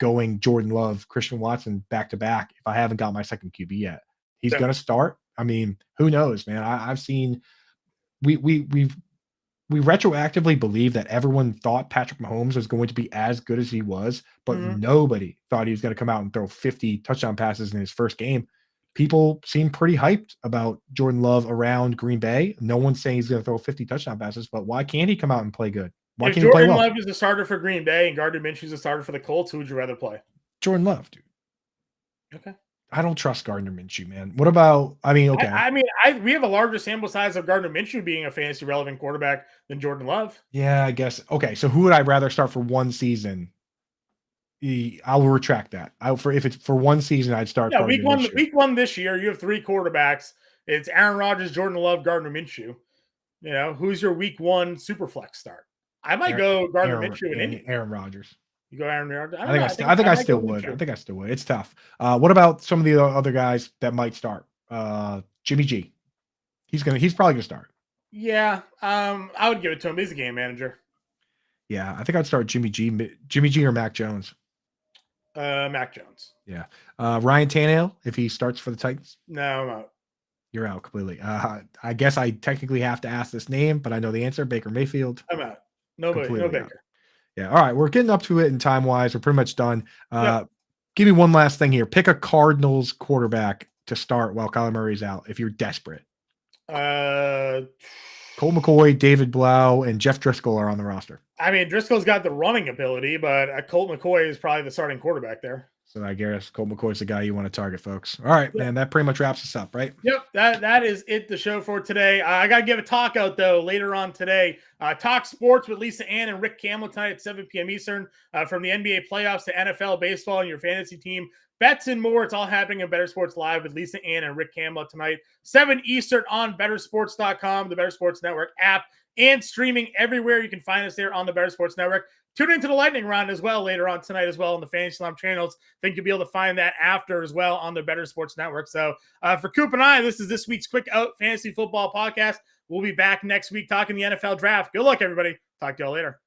going Jordan Love, Christian Watson back to back if I haven't got my second QB yet. He's Yeah. going to start. I mean, who knows, man? I've seen we retroactively believe that everyone thought Patrick Mahomes was going to be as good as he was, but Mm-hmm. nobody thought he was going to come out and throw 50 touchdown passes in his first game. People seem pretty hyped about Jordan Love around Green Bay. No one's saying he's going to throw 50 touchdown passes, but why can't he come out and play good? Why If can't he play Jordan well? Love is the starter for Green Bay and Gardner Minshew's the starter for the Colts, who would you rather play? Jordan Love, dude. Okay. I don't trust Gardner Minshew, man. What about, I mean, okay. I mean, we have a larger sample size of Gardner Minshew being a fantasy relevant quarterback than Jordan Love. Yeah, I guess. Okay, so who would I rather start for one season? I will retract that. If it's for one season, I'd start Yeah, Gardner Minshew. week one this year, you have three quarterbacks. It's Aaron Rodgers, Jordan Love, Gardner Minshew. Who's your week one super flex start? I might go Gardner Minshew in Indy. Aaron Rodgers. You go Aaron Rodgers. I think I still would. I think I still would. It's tough. What about some of the other guys that might start? Jimmy G. He's probably gonna start. Yeah, I would give it to him. He's a game manager. Yeah, I think I'd start Jimmy G or Mac Jones. Mac Jones. Yeah. Ryan Tannehill, if he starts for the Titans. No, I'm out. You're out completely. I guess I technically have to ask this name, but I know the answer. Baker Mayfield. I'm out. Nobody, no Baker. Out. Yeah. All right. We're getting up to it in time wise. We're pretty much done. Yep. Give me one last thing here. Pick a Cardinals quarterback to start while Kyler Murray's out if you're desperate. Colt McCoy, David Blau, and Jeff Driscoll are on the roster. I mean, Driscoll's got the running ability, but Colt McCoy is probably the starting quarterback there. So I guess Colt McCoy's the guy you want to target, folks. All right, man. That pretty much wraps us up, right? Yep. That is it, the show for today. I got to give a talk out, though, later on today. Talk sports with Lisa Ann and Rick Campbell tonight at 7 p.m. Eastern, from the NBA playoffs to NFL baseball and your fantasy team. Bets and more. It's all happening in Better Sports Live with Lisa Ann and Rick Campbell tonight, 7 Eastern on bettersports.com, the Better Sports Network app, and streaming everywhere. You can find us there on the Better Sports Network. Tune into the lightning round as well later on tonight as well on the Fantasy Slam channels. I think you'll be able to find that after as well on the Better Sports Network. So for Coop and I, this is this week's Quick Out Fantasy Football Podcast. We'll be back next week talking the NFL Draft. Good luck, everybody. Talk to y'all later.